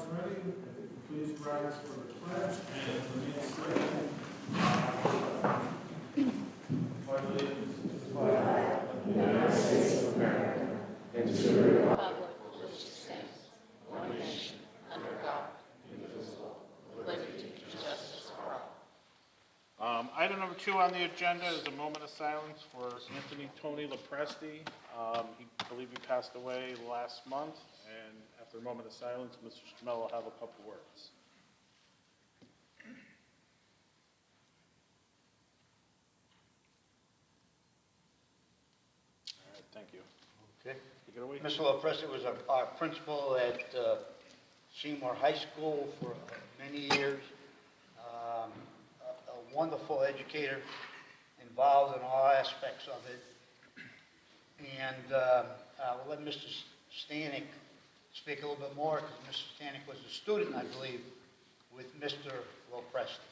everyone's ready, if you could please rise for the pledge and remain standing. Pledge allegiance to the flag of the United States of America and to the republic which stands one nation under God, indivisible, with liberty and justice for all. Item number 2 on the agenda is a moment of silence for Anthony Tony Lopresti. I believe he passed away last month, and after a moment of silence, Mr. Stamell will have a couple words. All right, thank you. Okay. Take it away. Mr. Lopresti was our principal at Seymour High School for many years. A wonderful educator, involved in all aspects of it. And we'll let Mr. Stanek speak a little bit more, because Mr. Stanek was a student, I believe, with Mr. Lopresti.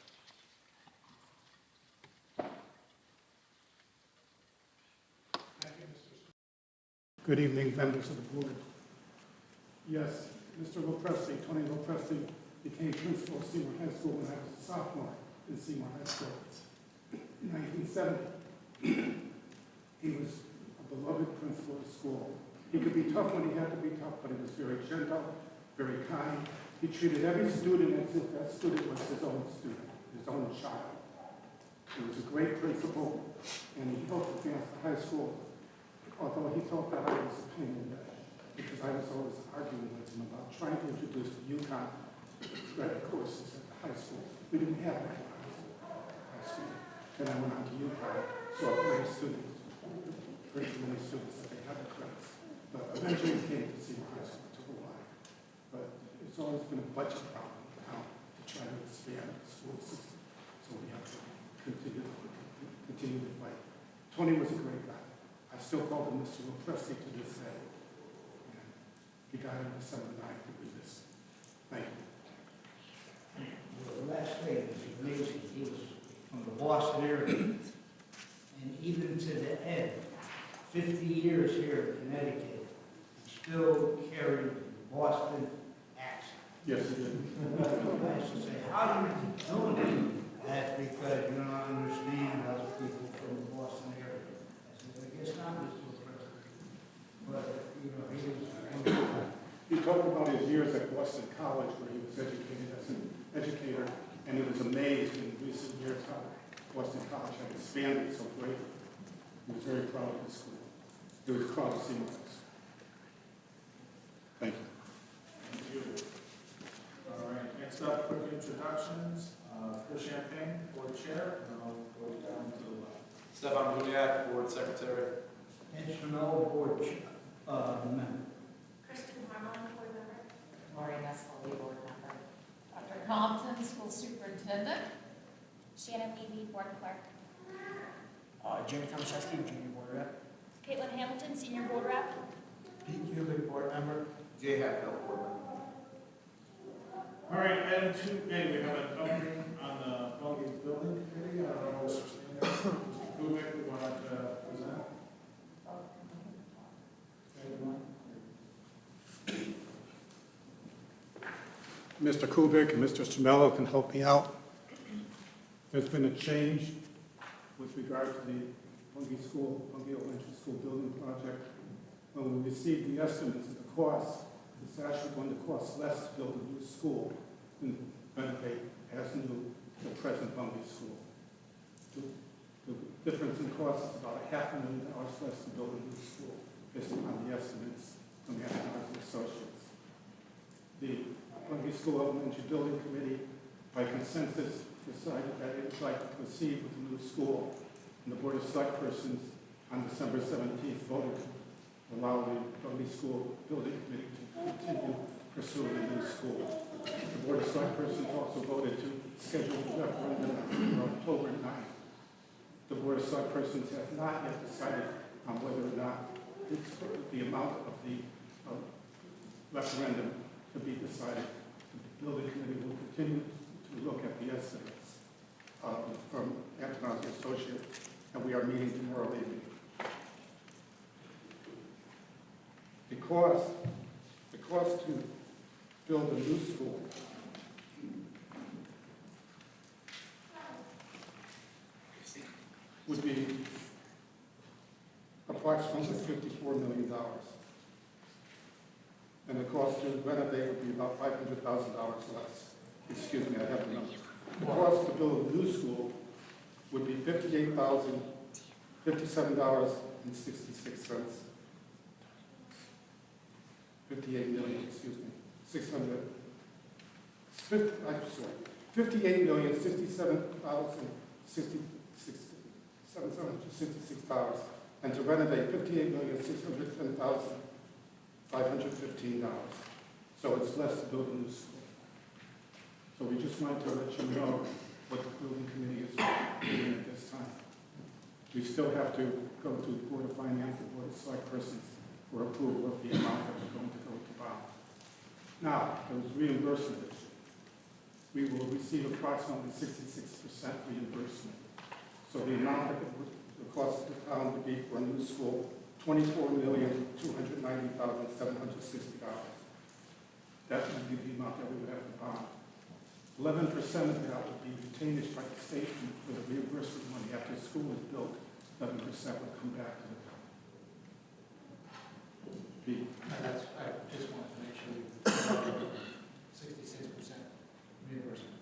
Thank you, Mr. Good evening, members of the board. Yes, Mr. Lopresti, Tony Lopresti, became principal of Seymour High School when I was a sophomore in Seymour High School in 1970. He was a beloved principal of the school. He could be tough when he had to be tough, but he was very gentle, very kind. He treated every student as if that student was his own student, his own child. He was a great principal, and he helped advance the high school, although he thought that I was a pain in the neck, because I was always arguing with him about trying to introduce the UConn credit courses at the high school. We didn't have that when I was in high school. Then I went on to UConn, saw many students, very many students that they had the credits. But eventually we came to Seymour High School. It took a while. But it's always been a budget problem now to try to expand the school system. So we have to continue to fight. Tony was a great guy. I still call him Mr. Lopresti to this day. And he died on December 9th to be this. Thank you. The last thing was amazing. He was from the Boston area, and even to the end, 50 years here in Connecticut, he still carried the Boston accent. Yes, he did. I used to say, how do you keep doing it? That's because you don't understand other people from the Boston area. I said, I guess not, Mr. President. But, you know, he was a wonderful guy. He talked about his years at Boston College, where he was educated as an educator, and he was amazed in recent years how Boston College had expanded so greatly. He was very proud of his school. He was proud of Seymour High School. Thank you. Thank you. All right, next up, quick introductions. Chris Champagne, board chair, and I'll go down to the left. Stefan Buniak, board secretary. Instrumental board member. Kristen Harmon, board member. Maureen Escalade, board member. Dr. Compton, school superintendent. Shannon Levy, board clerk. Jamie Tomaszewski, junior board rep. Caitlin Hamilton, senior board rep. Pete Kubik, board member. Jay Hatfield, board member. All right, item 2A, we have an opening on the Bungay Building Committee. I don't know, Mr. Kubik, we want to present. Mr. Kubik and Mr. Stamello can help me out. There's been a change with regard to the Bungay Elementary School building project. When we received the estimates of the cost, it's actually going to cost less to build a new school than renovate as new the present Bungay School. The difference in cost is about $500,000 less to build a new school, based on the estimates from the Associates. The Bungay School Elementary Building Committee, by consensus, decided that it would like to proceed with the new school. And the Board of Select Persons on December 17th voted to allow the Bungay School Building Committee to continue pursuing the new school. The Board of Select Persons also voted to schedule the referendum for October 9th. The Board of Select Persons has not yet decided on whether or not the amount of the referendum to be decided. The building committee will continue to look at the estimates from Antonoff Associates, and we are meeting tomorrow evening. The cost to build a new school would be approximately $54 million. And the cost to renovate would be about $500,000 less. Excuse me, I have the numbers. The cost to build a new school would be $57.66. 58 million, excuse me, 600, I'm sorry, 58,067,766, and to renovate $58,610,515. So it's less to build a new school. So we just wanted to let you know what the building committee is doing at this time. We still have to go to the Board of Finance and Board of Select Persons for approval of the amount that we're going to go to bond. Now, those reimbursement issue. We will receive approximately 66% reimbursement. So the amount that it would cost the town to be for a new school, $24,290,760. That would be the amount that we would have to bond. 11% of that would be retained by the state for the reimbursement money after the school is built. 11% would come back to the town. That's, I just wanted to make sure you 66% reimbursement.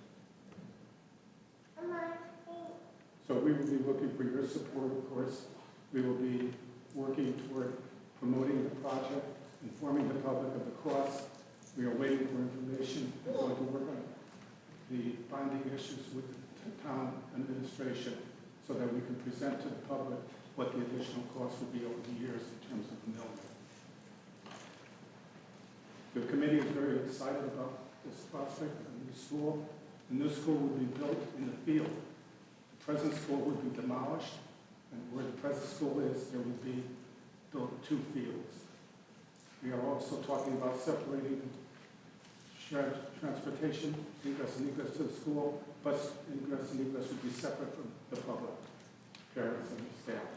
So we will be looking for your support, of course. We will be working toward promoting the project, informing the public of the costs. We are waiting for information. We're going to work on the bonding issues with the town administration so that we can present to the public what the additional costs will be over the years in terms of the mill. The committee is very excited about this prospect of the new school. The new school will be built in the field. The present school will be demolished, and where the present school is, there will be built 2 fields. We are also talking about separating transportation, ingress and egress to the school. Bus ingress and egress would be separate from the public, parents and staff.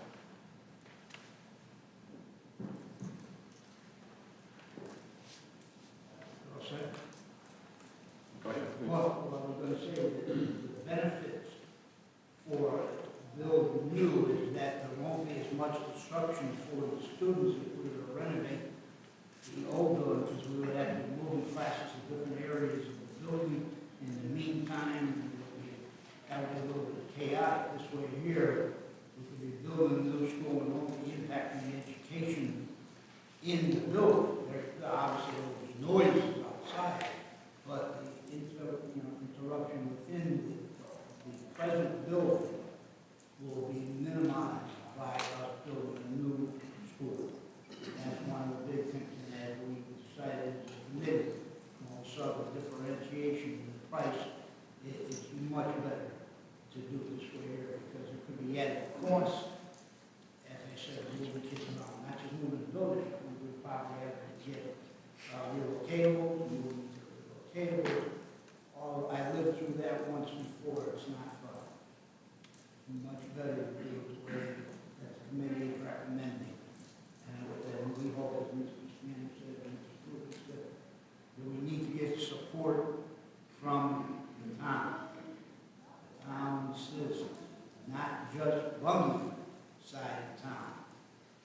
All set? Go ahead, please. Well, what I was going to say, the benefits for building new is that there won't be as much disruption for the students if we were to renovate the old building, because we would have to be moving classes to different areas of the building. In the meantime, that would be a little bit chaotic. This way here, we could be building a new school and won't be impacting the education in the building. There obviously will be noises outside, but the interruption within the present building will be minimized by us building a new school. That's one of the big things that we decided as a committee. And also the differentiation in the price, it's much better to do it this way here because it could be added costs. As I said, moving kids around, not just moving the building, we would probably have to get relocatable, moving to relocatable. I lived through that once before, it's not fun. Much better to do it the way that the committee is recommending. And we hope, as Mr. Seymour said, and Mr. Stewart said, that we need to get support from the town. The town citizens, not just Bungie side of town.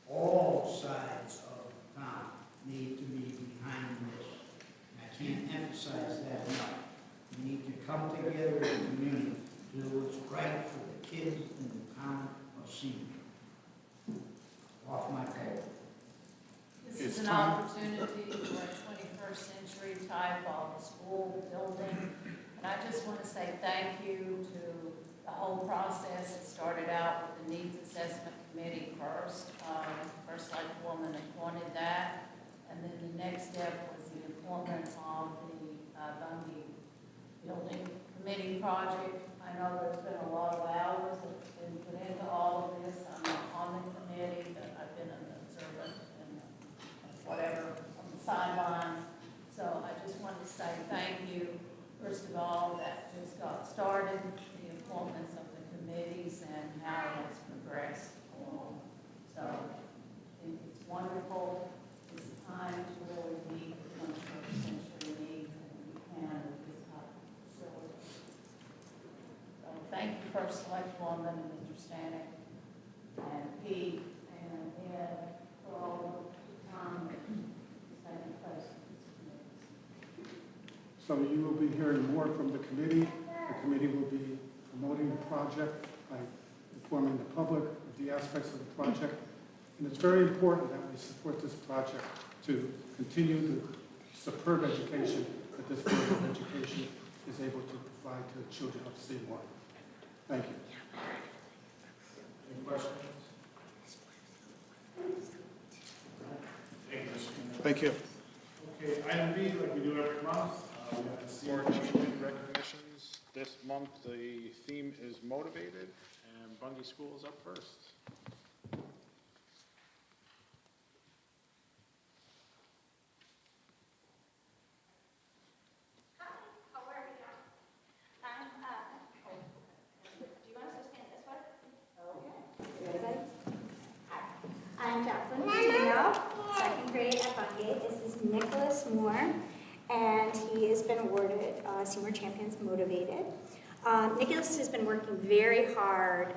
All sides of the town need to be behind this. And I can't emphasize that enough. We need to come together as a community to do what's right for the kids in the town of Seymour. Off my pay. This is an opportunity for a 21st century type of school building. And I just want to say thank you to the whole process. It started out with the Needs Assessment Committee first. First Select Woman appointed that. And then the next step was the appointment of the Bungie Building Committee project. I know there's been a lot of hours that's been put into all of this. I'm not on the committee, but I've been an observer and whatever on the sidelines. So I just wanted to say thank you. First of all, that just got started, the appointments of the committees and how it has progressed along. So I think it's wonderful. It's time to really meet the 21st century needs. thank you, First Select Woman, and Mr. Stanek, and Pete, and Ed, for all the time that has taken place. So you will be hearing more from the committee. The committee will be promoting the project by informing the public of the aspects of the project. And it's very important that we support this project to continue the superb education that this Board of Education is able to provide to the children of Seymour. Thank you. Any questions? Thank you. Okay, item B, like we do every month, we have the Seymour Achievement Recognitions. This month, the theme is motivated, and Bundy School is up first. Hi, how are you? Do you want us to stand this way? Okay. Ready? Hi. I'm Jacqueline Martino, second grade at Buckgate. This is Nicholas Moore, and he has been awarded Seymour Champions Motivated. Nicholas has been working very hard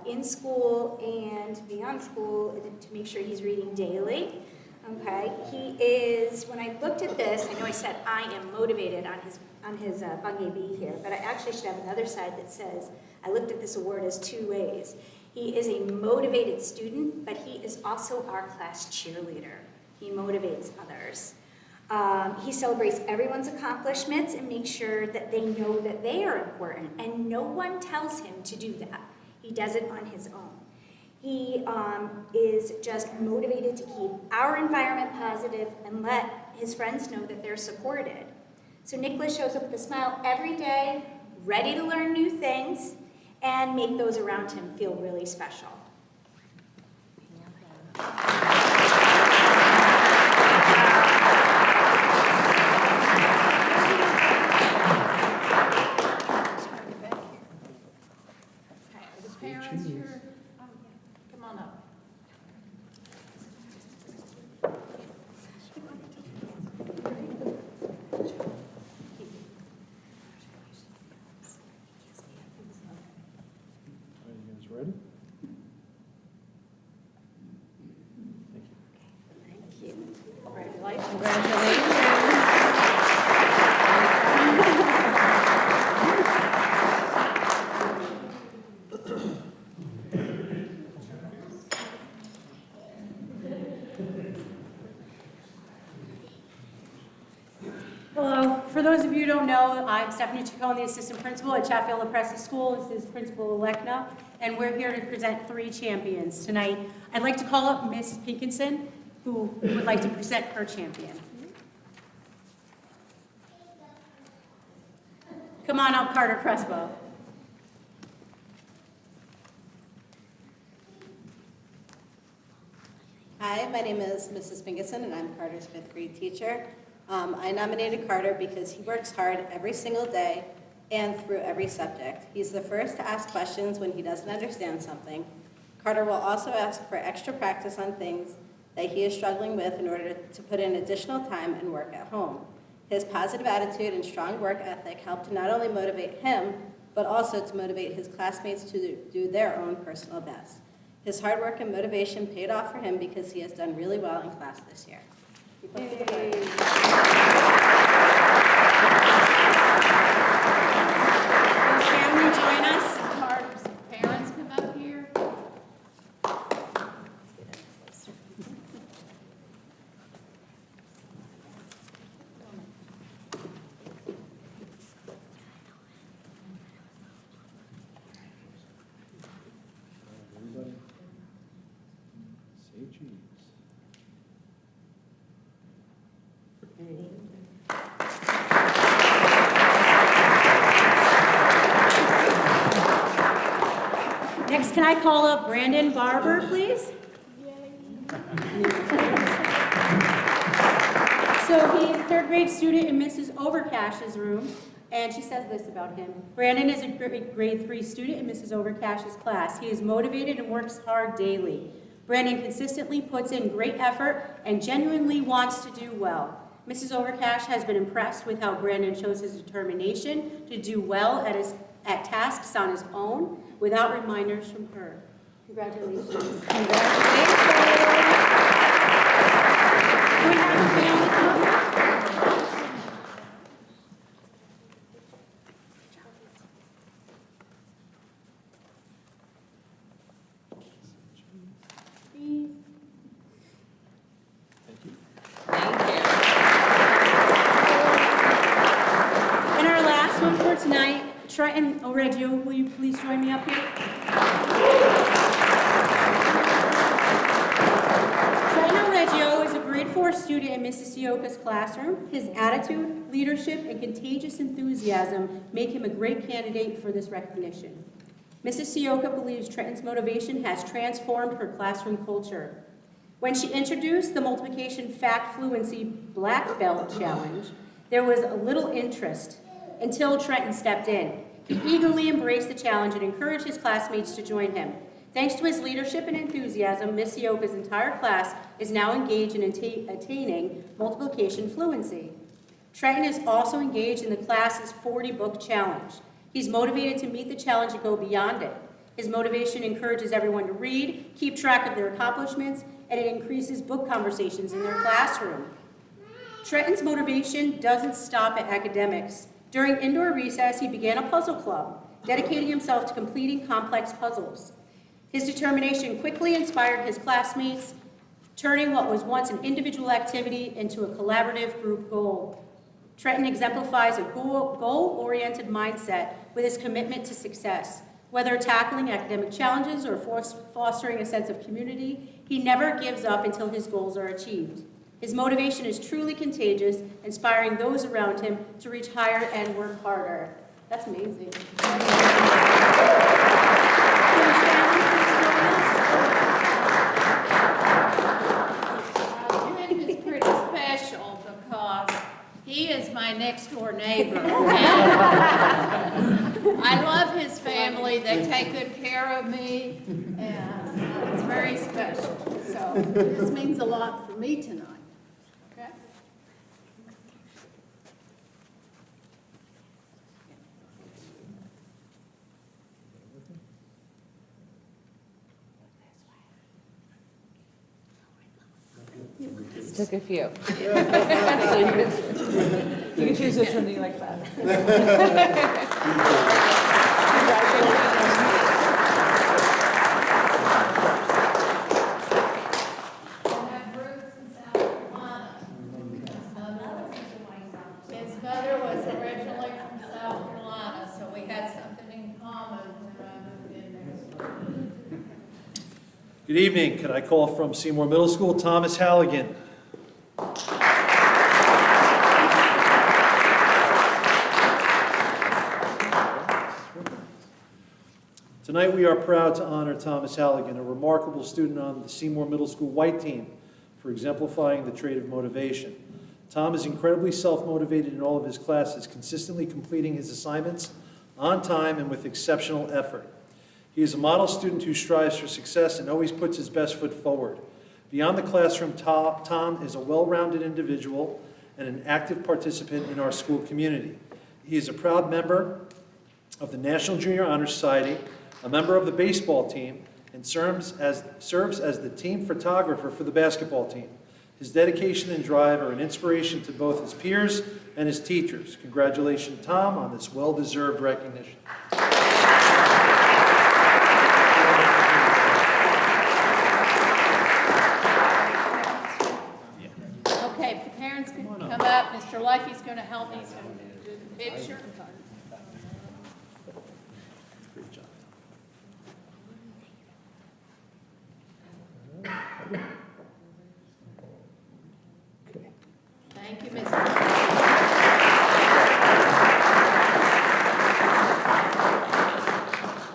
in school and beyond school to make sure he's reading daily. Okay, he is, when I looked at this, I know I said I am motivated on his Bungay B here, but I actually should have another side that says, I looked at this award as two ways. He is a motivated student, but he is also our class cheerleader. He motivates others. He celebrates everyone's accomplishments and makes sure that they know that they are important, and no one tells him to do that. He does it on his own. He is just motivated to keep our environment positive and let his friends know that they're supported. So Nicholas shows up with a smile every day, ready to learn new things and make those around him feel really special. Parents here, come on up. Are you guys ready? Thank you. Hello. For those of you who don't know, I'm Stephanie Chacon, the assistant principal at Chatfield La Presse School. This is Principal-elect now, and we're here to present 3 champions tonight. I'd like to call up Miss Pinkinson, who would like to present her champion. Come on up, Carter Crespo. Hi, my name is Mrs. Pinkerson, and I'm Carter's 5th grade teacher. I nominated Carter because he works hard every single day and through every subject. He's the first to ask questions when he doesn't understand something. Carter will also ask for extra practice on things that he is struggling with in order to put in additional time and work at home. His positive attitude and strong work ethic help to not only motivate him, but also to motivate his classmates to do their own personal best. His hard work and motivation paid off for him because he has done really well in class this year. Please family join us. Carter's parents come up here. Everybody, say cheese. Next, can I call up Brandon Barber, please? So he's a 3rd grade student in Mrs. Overcash's room, and she says this about him. Brandon is a grade 3 student in Mrs. Overcash's class. He is motivated and works hard daily. Brandon consistently puts in great effort and genuinely wants to do well. Mrs. Overcash has been impressed with how Brandon shows his determination to do well at tasks on his own without reminders from her. Congratulations. Can we have a family comment? And our last one for tonight, Trenton Oregio, will you please join me up here? Trenton Oregio is a grade 4 student in Mrs. Sioka's classroom. His attitude, leadership, and contagious enthusiasm make him a great candidate for this recognition. Mrs. Sioka believes Trenton's motivation has transformed her classroom culture. When she introduced the Multiplication Fact Fluency Black Belt Challenge, there was a little interest until Trenton stepped in. He eagerly embraced the challenge and encouraged his classmates to join him. Thanks to his leadership and enthusiasm, Miss Sioka's entire class is now engaged in attaining multiplication fluency. Trenton is also engaged in the class's 40-book challenge. He's motivated to meet the challenge and go beyond it. His motivation encourages everyone to read, keep track of their accomplishments, and it increases book conversations in their classroom. Trenton's motivation doesn't stop at academics. During indoor recess, he began a puzzle club, dedicating himself to completing complex puzzles. His determination quickly inspired his classmates, turning what was once an individual activity into a collaborative group goal. Trenton exemplifies a goal-oriented mindset with his commitment to success. Whether tackling academic challenges or fostering a sense of community, he never gives up until his goals are achieved. His motivation is truly contagious, inspiring those around him to reach higher and work harder. That's amazing. Trenton is pretty special because he is my next door neighbor. And I love his family. They take good care of me, and it's very special. So this means a lot for me tonight. Okay? Took a few. So you can choose which one you like best. His mother was originally from South Carolina, so we had something in common when I moved in there. Good evening. Could I call from Seymour Middle School, Thomas Halligan? Tonight we are proud to honor Thomas Halligan, a remarkable student on the Seymour Middle School white team, for exemplifying the trait of motivation. Tom is incredibly self-motivated in all of his classes, consistently completing his assignments on time and with exceptional effort. He is a model student who strives for success and always puts his best foot forward. Beyond the classroom, Tom is a well-rounded individual and an active participant in our school community. He is a proud member of the National Junior Honor Society, a member of the baseball team, and serves as the team photographer for the basketball team. His dedication and drive are an inspiration to both his peers and his teachers. Congratulations, Tom, on this well-deserved recognition. Okay, if the parents can come up, Mr. Lucky's going to help me do the picture. Great job. Thank you, Mr.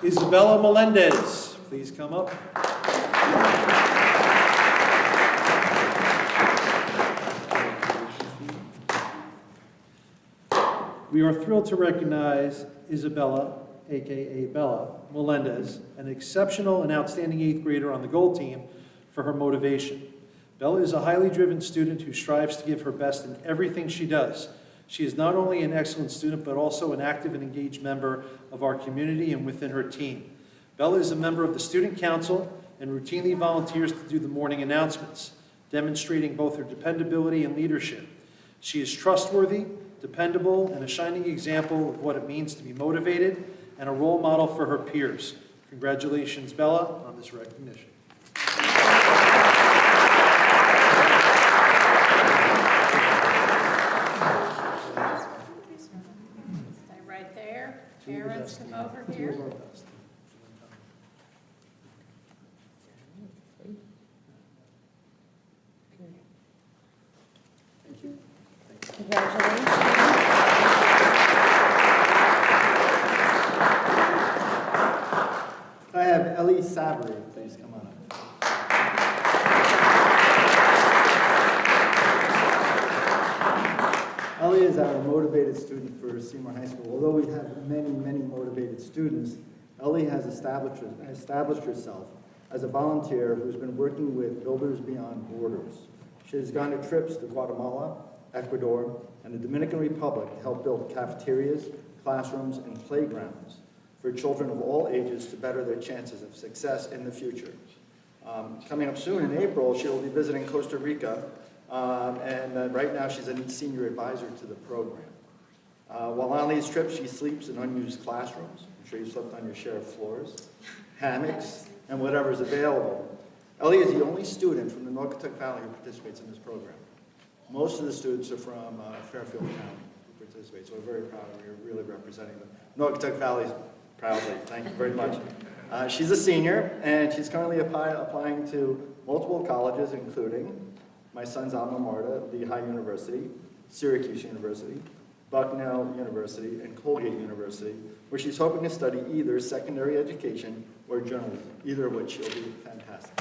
Isabella Melendez, please come up. We are thrilled to recognize Isabella, aka Bella Melendez, an exceptional and outstanding 8th grader on the Gold Team, for her motivation. Bella is a highly driven student who strives to give her best in everything she does. She is not only an excellent student, but also an active and engaged member of our community and within her team. Bella is a member of the Student Council and routinely volunteers to do the morning announcements, demonstrating both her dependability and leadership. She is trustworthy, dependable, and a shining example of what it means to be motivated and a role model for her peers. Congratulations, Bella, on this recognition. Stay right there. Parents, come over here. Two of our best. I have Ellie Sabri, please come on up. Ellie is our motivated student for Seymour High School. Although we have many, many motivated students, Ellie has established herself as a volunteer who's been working with Builders Beyond Borders. She has gone to trips to Guatemala, Ecuador, and the Dominican Republic to help build cafeterias, classrooms, and playgrounds for children of all ages to better their chances of success in the future. Coming up soon in April, she will be visiting Costa Rica, and right now she's a senior advisor to the program. While on these trips, she sleeps in unused classrooms. I'm sure you slept on your share of floors, hammocks, and whatever is available. Ellie is the only student from the Naugatuck Valley who participates in this program. Most of the students are from Fairfield County who participate, so we're very proud of her. We're really representing the Naugatuck Valley proudly. Thank you very much. She's a senior, and she's currently applying to multiple colleges, including my son's alma mater, Lehigh University, Syracuse University, Bucknell University, and Colgate University, where she's hoping to study either secondary education or journalism, either of which will be fantastic.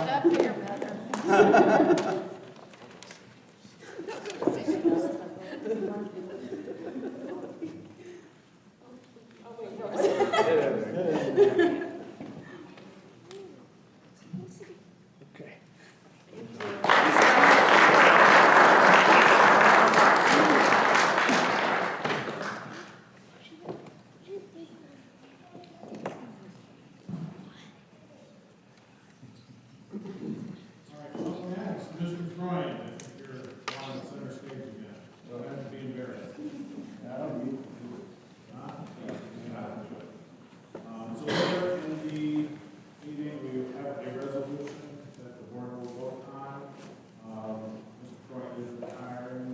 Up here, brother. Okay. Mr. Freund, I think you're on the center stage again. Don't have to be embarrassed. So later in the meeting, we have a resolution that the board will vote on. Mr. Freund is retiring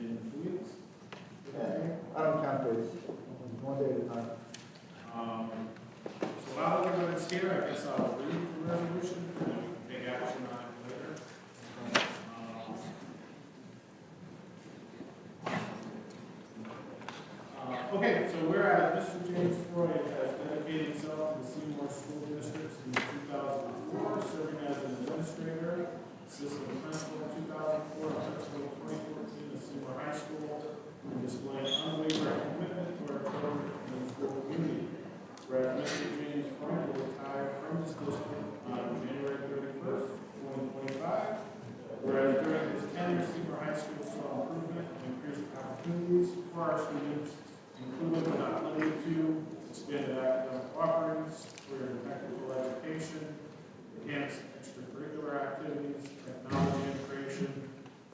in 2 weeks. I don't count days. One day at a time. So while everybody's here, I guess I'll read the resolution and then we can take action on it later. Okay, so whereas Mr. James Freud has dedicated himself to the Seymour School District since 2004, serving as an administrator, assistant principal in 2004, and principal in 2014 at Seymour High School, and displaying unwavering commitment to our children and the school community. Whereas Mr. James Freud will retire from this district on January 31st, 2025. Whereas during his tenure, Seymour High School saw improvement and increased opportunities for our students, including but not limited to expanded academic offerings, career and technical education, enhanced extracurricular activities, technology integration,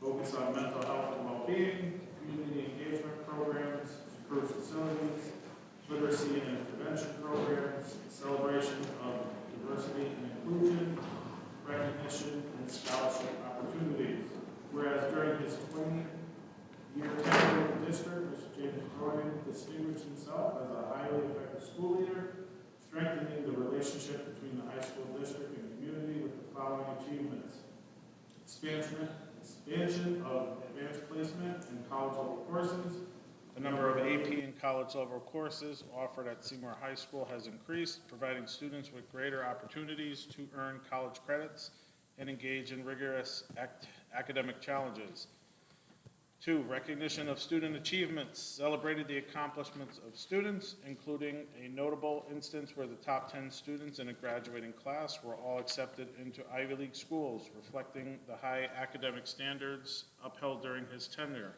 focus on mental health and well-being, community engagement programs, improved facilities, literacy and intervention programs, celebration of diversity and inclusion, recognition and scholarship opportunities. Whereas during his 20-year tenure in the district, Mr. James Freud distinguished himself as a highly effective school leader, strengthening the relationship between the high school district and community with the following achievements: expansion of advanced placement and college-level courses. The number of AP and college-level courses offered at Seymour High School has increased, providing students with greater opportunities to earn college credits and engage in rigorous academic challenges. 2, recognition of student achievements, celebrated the accomplishments of students, including a notable instance where the top 10 students in a graduating class were all accepted into Ivy League schools, reflecting the high academic standards upheld during his tenure.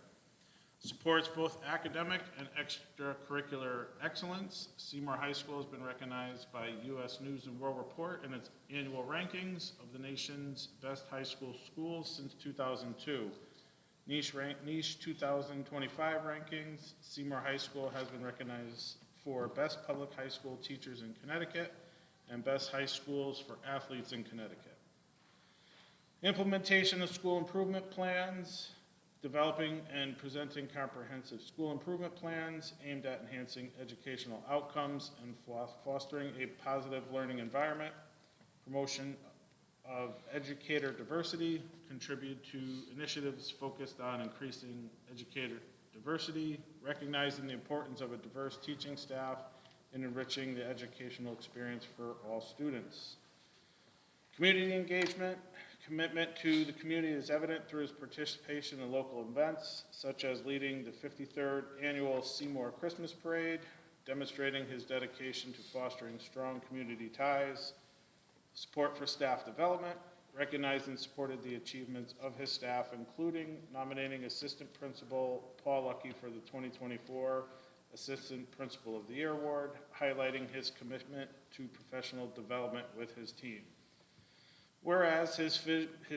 Supports both academic and extracurricular excellence. Seymour High School has been recognized by U.S. News and World Report in its annual rankings of the nation's best high school schools since 2002. Niche 2025 rankings. Seymour High School has been recognized for best public high school teachers in Connecticut and best high schools for athletes in Connecticut. Implementation of school improvement plans. Developing and presenting comprehensive school improvement plans aimed at enhancing educational outcomes and fostering a positive learning environment. Promotion of educator diversity, contribute to initiatives focused on increasing educator diversity, recognizing the importance of a diverse teaching staff, and enriching the educational experience for all students. Community engagement, commitment to the community is evident through his participation in local events, such as leading the 53rd annual Seymour Christmas Parade, demonstrating his dedication to fostering strong community ties. Support for staff development, recognized and supported the achievements of his staff, including nominating Assistant Principal Paul Lucky for the 2024 Assistant Principal of the Year Award, highlighting his commitment to professional development with his team. Whereas his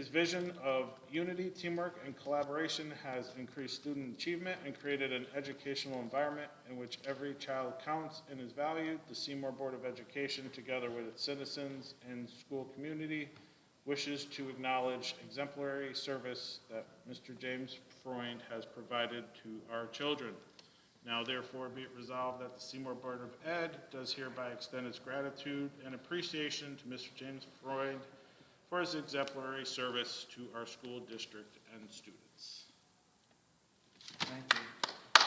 vision of unity, teamwork, and collaboration has increased student achievement and created an educational environment in which every child counts and is valued, the Seymour Board of Education, together with its citizens and school community, wishes to acknowledge exemplary service that Mr. James Freund has provided to our children. Now therefore be it resolved that the Seymour Board of Ed does hereby extend its gratitude and appreciation to Mr. James Freund for his exemplary service to our school district and students. Thank you. I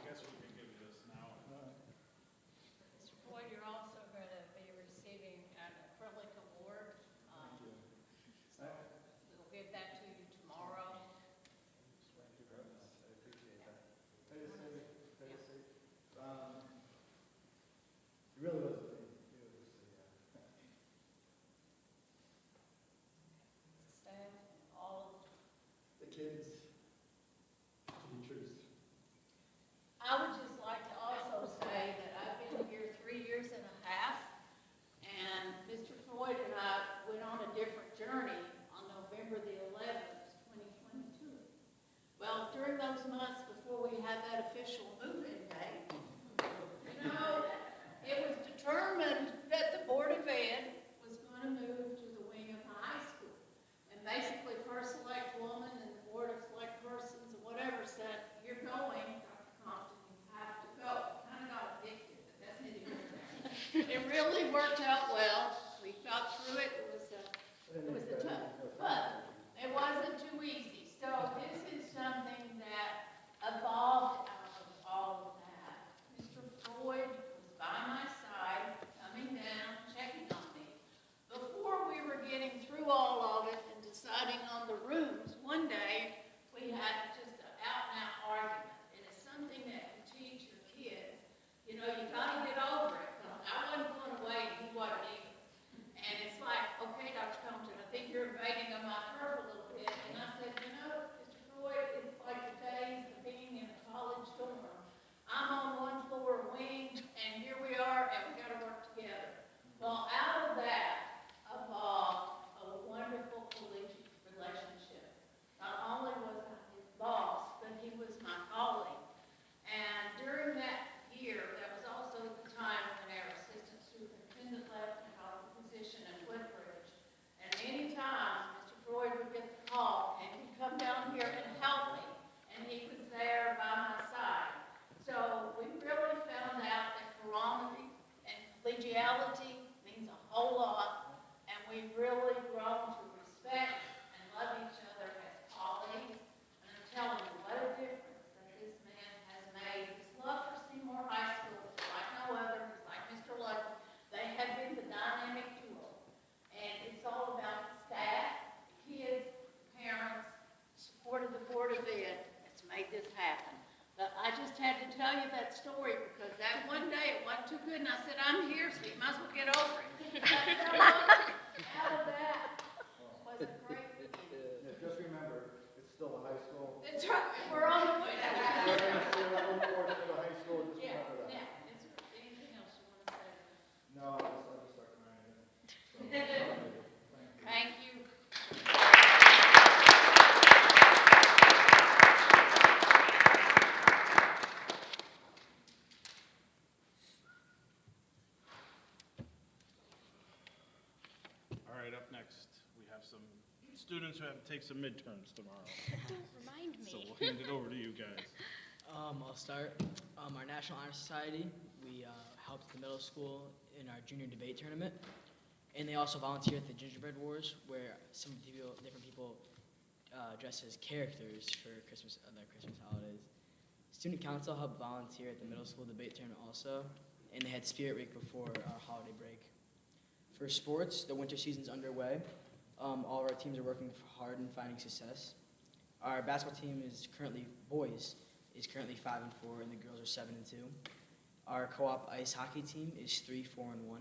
guess we can give this now. Mr. Floyd, you're also going to be receiving an acrylic award. So we'll give that to you tomorrow. Thank you very much. I appreciate that. It really was a thing. Staff, all of The kids, teachers. I would just like to also say that I've been here 3 years and a half, and Mr. Floyd and I went on a different journey on November the 11th, 2022. Well, during those months before we had that official move-in date, you know, it was determined that the Board of Ed was going to move to the wing of the high school. And basically, First Select Woman and the Board of Select Persons or whatever said, you're going, Dr. Compton, you have to go. Kind of got addicted, but that's neither here nor there. It really worked out well. We got through it. It was tough, but it wasn't too easy. So this is something that evolved out of all of that. Mr. Floyd was by my side, coming down, checking on me. Before we were getting through all of it and deciding on the rooms, one day we had just an out-and-out argument. And it's something that can teach your kids. You know, you got to get over it. I wasn't going away and he wasn't either. And it's like, good, and I said, I'm here, so you might as well get over it. How about that? Was it great? Just remember, it's still a high school. It's right, we're on the way. We're going to see a little more to the high school, just Yeah, remember that. yeah, is there anything else you want to say? No, I'll just start crying. Thank you. All right, up next, we have some students who have to take some midterms tomorrow. Remind So me. we'll hand it over to you guys. I'll start. Our National Honor Society, we helped the middle school in our junior debate tournament. And they also volunteer at the Gingerbread Wars, where some people, different people dress as characters for Christmas, the Christmas holidays. Student Council helped volunteer at the middle school debate tournament also, and they had Spirit Week before our holiday break. For sports, the winter season's underway. All of our teams are working hard in finding success. Our basketball team is currently, boys, is currently 5-4, and the girls are 7-2. Our co-op ice hockey team is 3-4-1.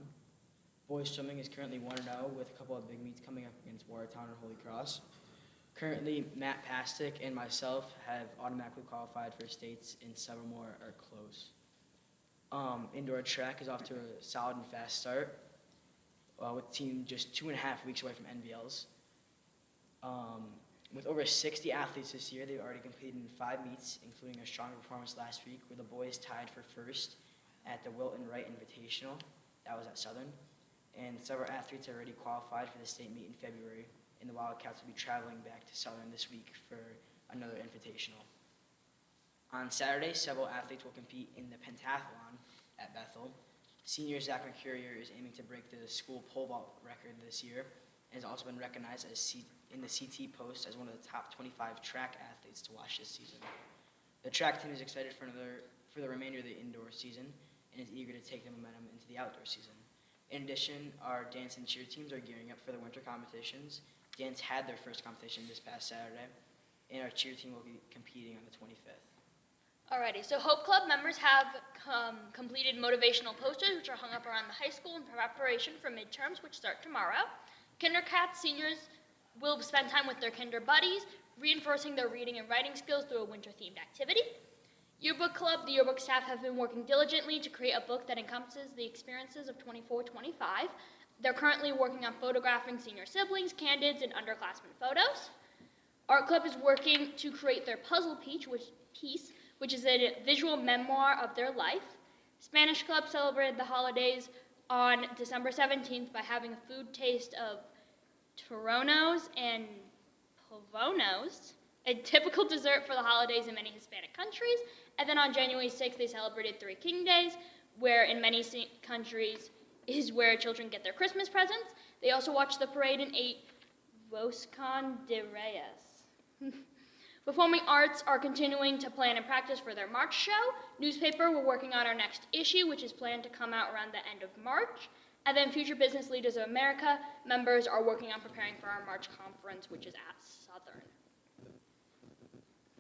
Boys swimming is currently 1-0 with a couple of big meets coming up against Watertown and Holy Cross. Currently, Matt Pastic and myself have automatically qualified for states, and several more are close. Indoor track is off to a solid and fast start, with the team just 2.5 weeks away from NVLs. With over 60 athletes this year, they've already competed in 5 meets, including a strong performance last week where the boys tied for first at the Wilton Wright Invitational. That was at Southern. And several athletes have already qualified for the state meet in February, and the Wildcats will be traveling back to Southern this week for another invitational. On Saturday, several athletes will compete in the pentathlon at Bethel. Senior Zach McCurrier is aiming to break the school pole vault record this year, and has also been recognized as in the CT Post as one of the top 25 track athletes to watch this season. The track team is excited for the remainder of the indoor season and is eager to take the momentum into the outdoor season. In addition, our dance and cheer teams are gearing up for the winter competitions. Dance had their first competition this past Saturday, and our cheer team will be competing on the 25th. Alrighty, so Hope Club members have completed motivational posters, which are hung up around the high school in preparation for midterms, which start tomorrow. Kindercats seniors will spend time with their kinder buddies, reinforcing their reading and writing skills through a winter-themed activity. Yearbook Club, the yearbook staff have been working diligently to create a book that encompasses the experiences of 24-25. They're currently working on photographing senior siblings, candids, and underclassmen photos. Art Club is working to create their puzzle piece, which is a visual memoir of their life. Spanish Club celebrated the holidays on December 17th by having a food taste of Torronos and Pavonos, a typical dessert for the holidays in many Hispanic countries. And then on January 6th, they celebrated Three King Days, where in many countries is where children get their Christmas presents. They also watched the parade and ate Roscon de Reyes. Performing arts are continuing to plan and practice for their March show. Newspaper, we're working on our next issue, which is planned to come out around the end of March. And then Future Business Leaders of America members are working on preparing for our March conference, which is at Southern.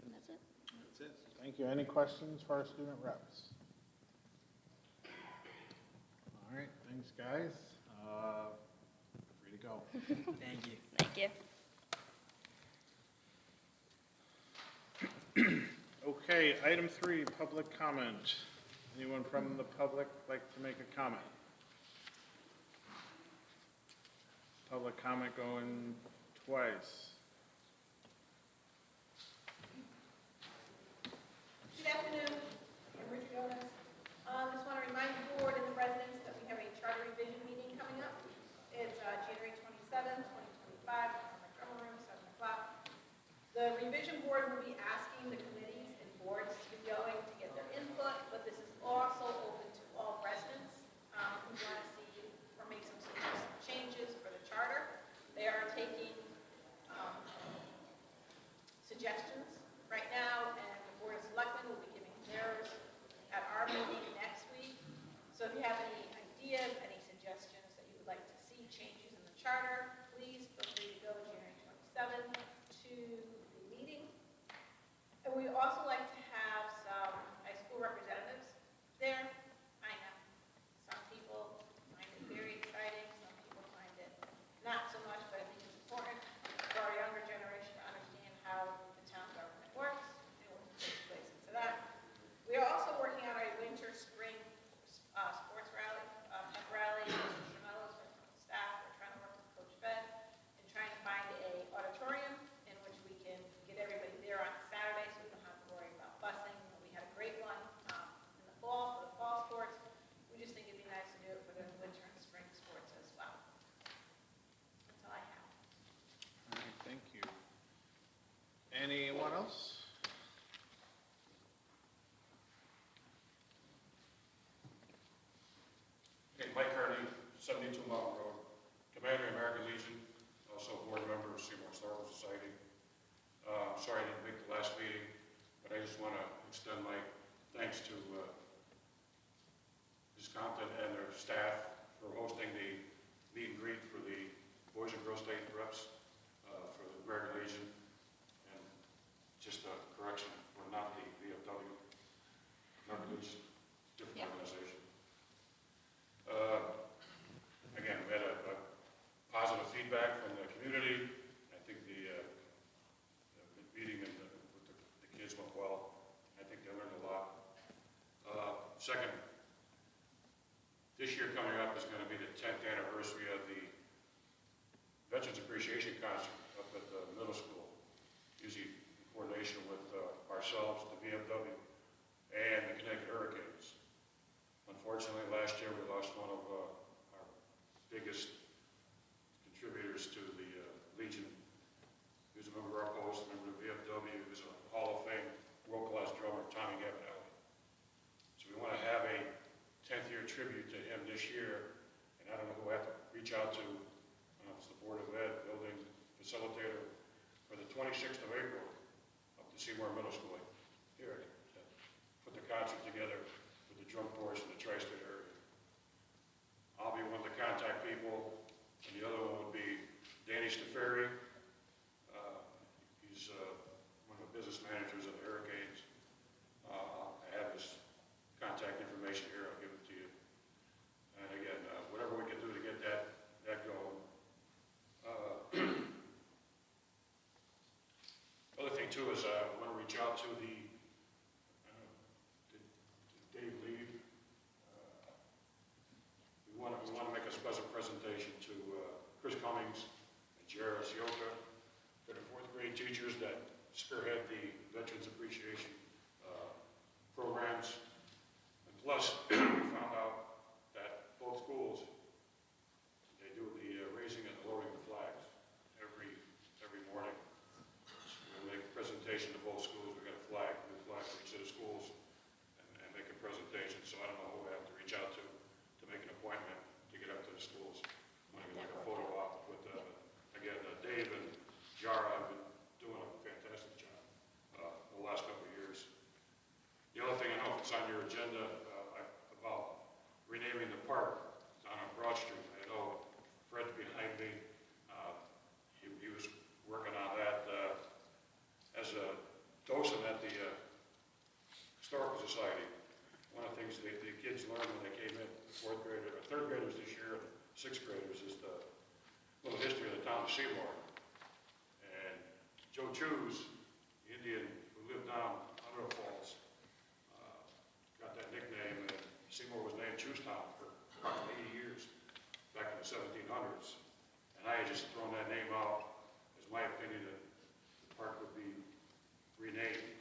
And that's it. That's it. Thank you. Any questions for our student reps? All right, thanks, guys. Free to go. Thank you. Thank you. Okay, item 3, public comment. Anyone from the public like to make a comment? Public comment going twice. Good afternoon, I'm Rich Jonas. Just want to remind the board and the residents that we have a charter revision meeting coming up. It's January 27th, 2025, in the drummer room, 7 o'clock. The revision board will be asking the committees and boards to be going to get their input, but this is also open to all residents who want to see or make some changes for the charter. They are taking suggestions right now, and the board of selectmen will be giving theirs at our else? Hey, Mike Kearney, 72 Mountain Road, Commander of American Legion, also board member of Seymour Historical Society. Sorry I didn't make the last meeting, but I just want to extend my thanks to Ms. Compton and their staff for hosting the meet and greet for the Boys and Girls State reps for the American Legion. And just a correction, we're not the VFW, American Legion, different organization. Again, we had a positive feedback from the community. I think the meeting with the kids went well. I think they learned a lot. Second, this year coming up is going to be the 10th anniversary of the Veterans Appreciation Concert up at the middle school, usually in coordination with ourselves, the VFW, and the Connecticut Hurricanes. Unfortunately, last year we lost one of our biggest contributors to the Legion. He was a member of our post, a member of the VFW. He was a Hall of Fame world-class drummer, Tommy Gavinelli. So we want to have a 10th year tribute to him this year, and I don't know who I have to reach out to. It's the Board of Ed, building facilitator for the 26th of April up to Seymour Middle School here. Put the concert together with the drum corps in the tri-state area. I'll be one of the contact people, and the other one would be Danny Staferi. He's one of the business managers of the Hurricanes. I have his contact information here. I'll give it to you. And again, whatever we can do to get that going. Other thing too is I want to reach out to the Dave Lee. We want to make a special presentation to Chris Cummings and Jared Sioka. They're the fourth grade teachers that spearhead the Veterans Appreciation programs. And plus, we found out that both schools, they do the raising and lowering the flags every morning. So we make a presentation to both schools. We got a flag, new flag for each of the schools, and make a presentation. So I don't know who we have to reach out to make an appointment to get up to the schools. I'm going to make a photo op with, again, Dave and Jara have been doing a fantastic job the last couple of years. The other thing, I know if it's on your agenda, about renaming the park down on Broad Street. I know Fred's behind me. He was working on that as a docent at the Historical Society. One of the things the kids learned when they came in, third graders this year, and sixth graders, is the little history of the town of Seymour. And Joe Chews, the Indian who lived down under the falls, got that nickname, and Seymour was named Chewstown for approximately 80 years, back in the 1700s. And I had just thrown that name out as my opinion that the park would be renamed.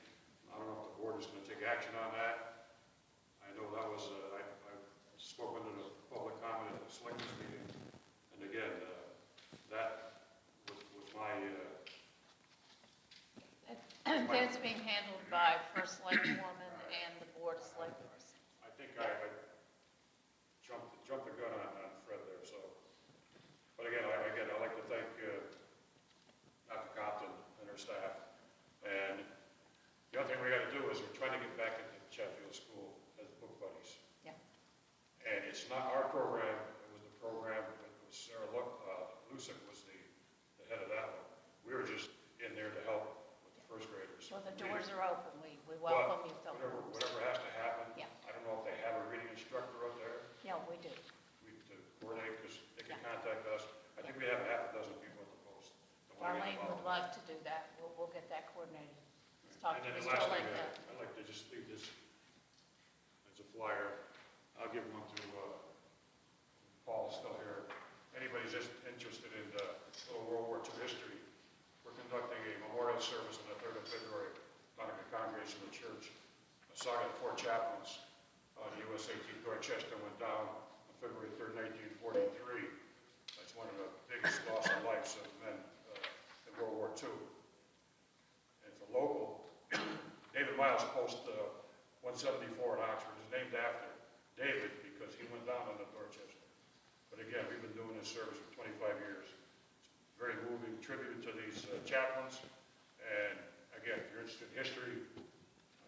I don't know if the board is going to take action on that. I know that was, I spoke into the public comment at the selectmen's meeting, and again, that was my... That's being handled by First Selectwoman and the Board of Selectors. I think I jumped the gun on Fred there, so. But again, I'd like to thank Dr. Compton and her staff. And the other thing we got to do is we're trying to get back into Chatfield School as book buddies. Yeah. And it's not our program, it was the program, it was Sarah Lusick was the head of that one. We were just in there to help with the first graders. Well, the doors are open. We welcome you. Whatever has to happen. Yeah. I don't know if they have a reading instructor up there. Yeah, we do. We to coordinate, because they can contact us. I think we have half a dozen people at the post. that wanna get Darlene would involved. love to do that. We'll get that coordinated. Let's talk And to then the Mr. last thing, Lincoln. I'd like to just leave this as a flyer. I'll give one to Paul, still here. Anybody's just interested in little World War II history, we're conducting a memorial service on the 3rd of February down at the congregation of the church. A saga of 4 chaplains. The USAT Dorchester went down on February 3rd, 1943. That's one of the biggest loss of lives of men in World War II. And for local, courthouse post 174 in Oxford is named after David because he went down on the Dorchester. But again, we've been doing this service for 25 years. It's very moving tribute to these chaplains. And again, if you're interested in history,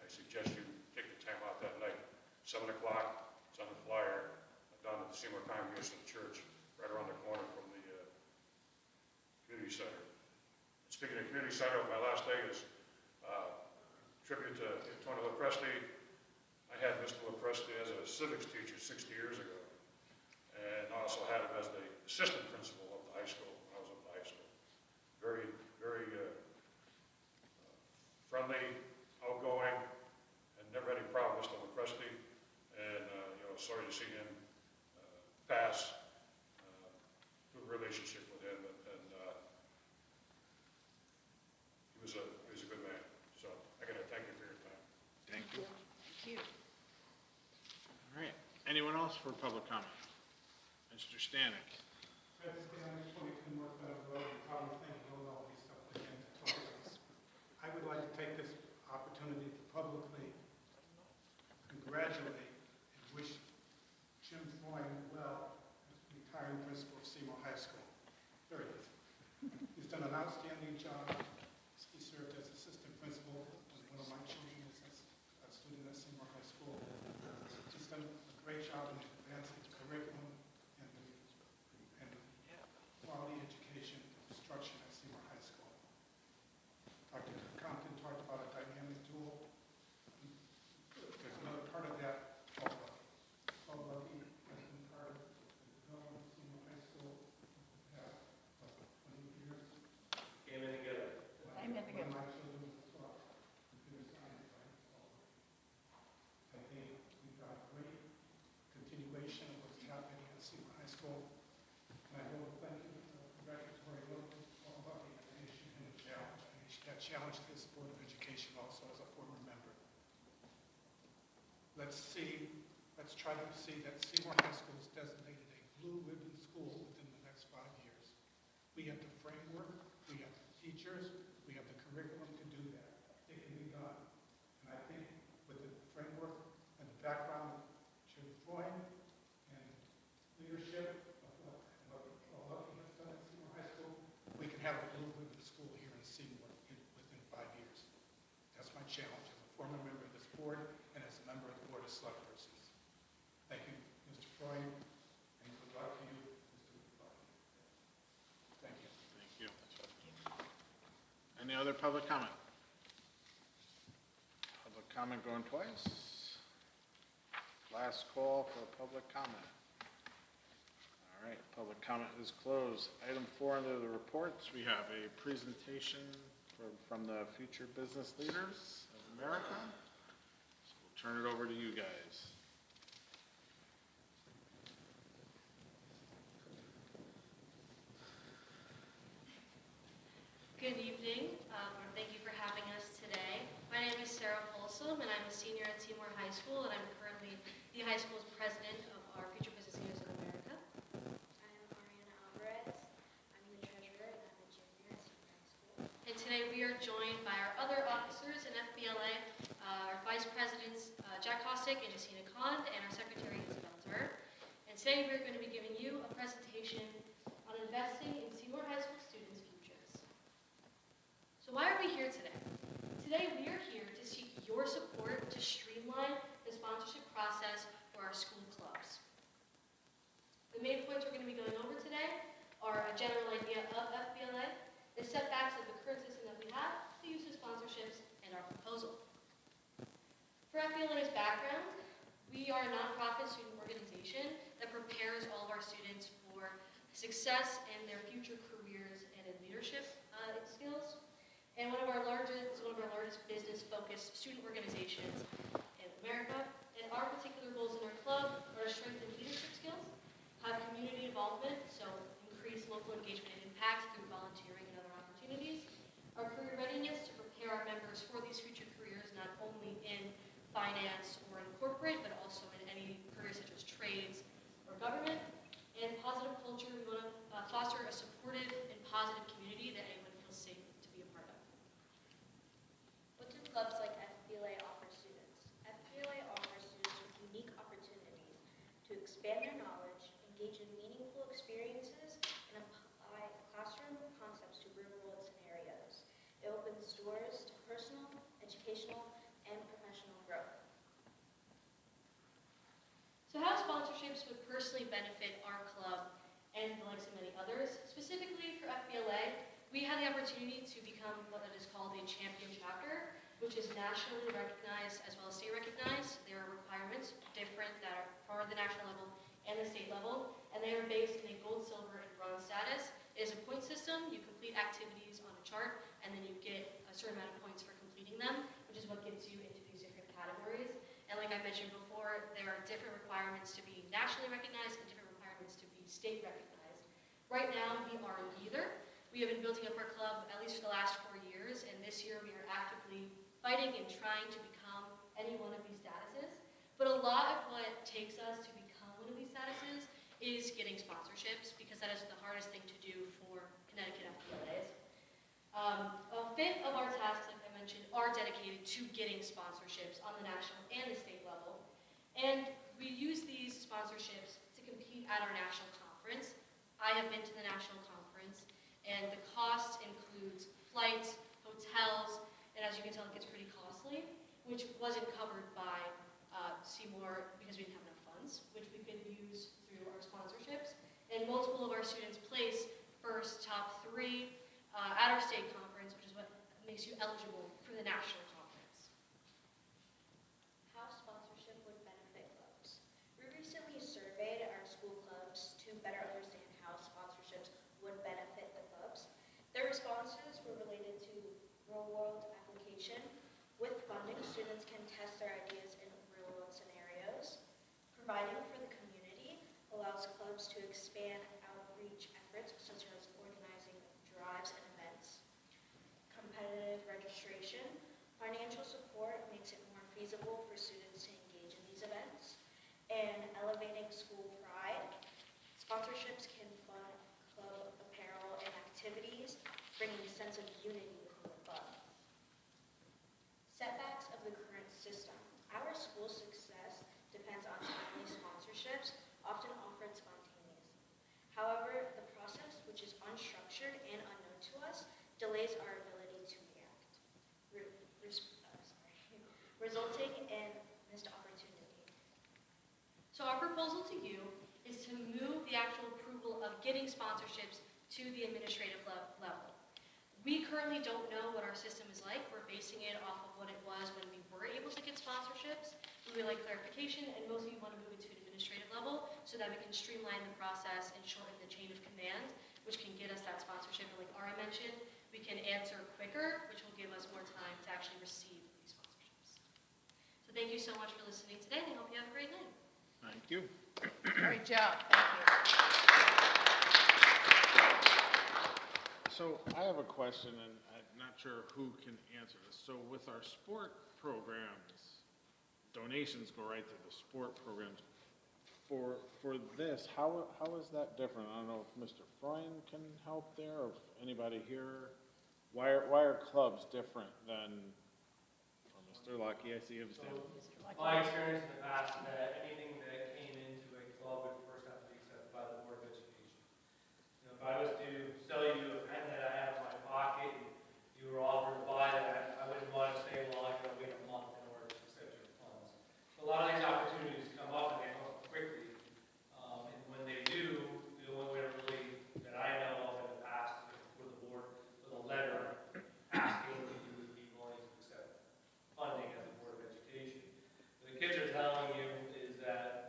I suggest you take the time out that night. 7 o'clock, it's on the flyer, down at the Seymour Congregational Church, right around the corner from the community center. Speaking of community center, my last day is tribute to Tony LaPresti. I had Mr. LaPresti as a civics teacher 60 years ago, and also had him as the assistant principal of the high school when I was at the high school. Very, very friendly, outgoing, and never had any problem with Mr. LaPresti. And sorry to see him pass. Good relationship with him, and he was a good man. So I got to thank you for your time. Thank you. Thank you. All right. Anyone else for public comment? Mr. Stanek. Fred Stanley, 22 North Meadow Road, and probably think you'll know these stuff again to talk to us. I would like to take this opportunity to publicly congratulate and wish Jim Freund well as retiring principal of Seymour High School. Very good. He's done an outstanding job. He served as assistant principal when one of my children was a student at Seymour High School. He's done a great job in advancing the curriculum and quality education instruction at Seymour High School. Dr. Compton talked about a dynamic duel. There's another part of that called Lucky, President Carter, development of Seymour High School. Yeah, 20 years. Came in together. Amen together. When my children were taught computer science, I think we've got a great continuation of what's happening at Seymour High School. And I want to thank you for the congratulatory note all about the education and the challenge. That challenged this Board of Education also as a former member. Let's try to see that Seymour High School is designated a blue ribbon school within the next 5 years. We have the framework, we have the teachers, we have the curriculum to do that. It can be done. And I think with the framework and the background of Jim Freund and leadership of what Lucky has done at Seymour High School, we can have a blue ribbon school here in Seymour within 5 years. That's my challenge as a former member of this board and as a member of the Board of Select Persons. Thank you, Mr. Freund, and good luck to you, Mr. Lucky. Thank you. Thank you. Any other public comment? Public comment going twice. Last call for public comment. All right, public comment is closed. Item 4 under the reports, we have a presentation from the Future Business Leaders of America. So we'll turn it over to you guys. Good evening, thank you for having us today. My name is Sarah Folsom, and I'm a senior at Seymour High School, and I'm currently the high school's president of our Future Business Leaders of America. I'm Mariana Alvarez. I'm the treasurer, and I'm a junior at Seymour High School. And today we are joined by our other officers in FBLA, our vice presidents Jack Kostick and Jacina Khan, and our secretary Isabel Dur. And today we're going to be giving you a presentation on investing in Seymour High School students' futures. So why are we here today? Today we are here to seek your support to streamline the sponsorship process for our school clubs. The main points we're going to be going over today are a general idea of FBLA, the setbacks of the current system that we have, the use of sponsorships, and our proposal. For FBLA's background, we are a nonprofit student organization that prepares all of our students for success in their future careers and in leadership skills. And one of our largest business-focused student organizations in America. And our particular goals in our club are to strengthen leadership skills, have community involvement, so increase local engagement and impact through volunteering and other opportunities, our career readiness to prepare our members for these future careers, not only in finance or in corporate, but also in any careers such as trades or government, and positive culture. We want to foster a supportive and positive community that anyone feels safe to be a part of. What do clubs like FBLA offer expand their knowledge, engage in meaningful experiences, and apply classroom concepts to real-world scenarios. It opens doors to personal, educational, and professional growth. So how sponsorships would personally benefit our club and the likes of many others? Specifically for FBLA, we had the opportunity to become what is called a champion chapter, which is nationally recognized as well as state recognized. There are requirements different that are for the national level and the state level, and they are based in a gold, silver, and bronze status. It is a point system. You complete activities on a chart, and then you get a certain amount of points for completing them, which is what gets you into these different categories. And like I mentioned before, there are different requirements to be nationally recognized and different requirements to be state recognized. Right now, we are neither. We have been building up our club at least for the last 4 years, and this year we are actively fighting and trying to become any one of these statuses. But a lot of what takes us to become one of these statuses is getting sponsorships, because that is the hardest thing to do for Connecticut FBLAs. A fifth of our tasks, like I mentioned, are dedicated to getting sponsorships on the national and the state level. And we use these sponsorships to compete at our national conference. I have been to the national conference, and the cost includes flights, hotels, and as you can tell, it gets pretty costly, which wasn't covered by Seymour because we didn't have enough funds, which we could use through our sponsorships. And multiple of our students place first, top 3 at our state conference, which is what makes you eligible for the national conference. How sponsorship would benefit clubs. We recently surveyed our school clubs to better understand how sponsorships would benefit the clubs. Their responses were related to real-world application. With funding, students can test their ideas in real-world scenarios. Providing for the community allows clubs to expand outreach efforts, such as organizing drives and events. Competitive registration. Financial support makes it more feasible for students to engage in these events. And elevating school pride. Sponsorships can fund club apparel and activities, bringing a sense of unity within the club. Setbacks of the current system. Our school success depends on timely sponsorships, often offered spontaneously. However, the process, which is unstructured and unknown to us, delays our ability to react, resulting in missed opportunity. So our proposal to you is to move the actual approval of getting sponsorships to the administrative level. We currently don't know what our system is like. We're basing it off of what it was when we were able to get sponsorships. We would like clarification, and most of you want to move it to an administrative level so that we can streamline the process and shorten the chain of command, which can get us that sponsorship. And like Ari mentioned, we can answer quicker, which will give us more time to actually receive these sponsorships. So thank you so much for listening today, and I hope you have a great night. Thank you. Great job, thank you. So I have a question, and I'm not sure who can answer this. So with our sport programs, donations go right to the sport programs. For this, how is that different? I don't know if Mr. Freund can help there, or if anybody here. Why are clubs different than, or Mr. Lucky? I see him standing. My experience in the past is that anything that came into a club would first have to be accepted by the Board of Education. If I was to sell you a pen that I have in my pocket and you were offered to buy that, I wouldn't want to say, well, I gotta wait a month in order to accept your funds. So a lot of these opportunities come up and they come up quickly. And when they do, the only way really that I know of in the past is for the board with a letter asking if you would be willing to accept funding as a Board of Education. What the kids are telling you is that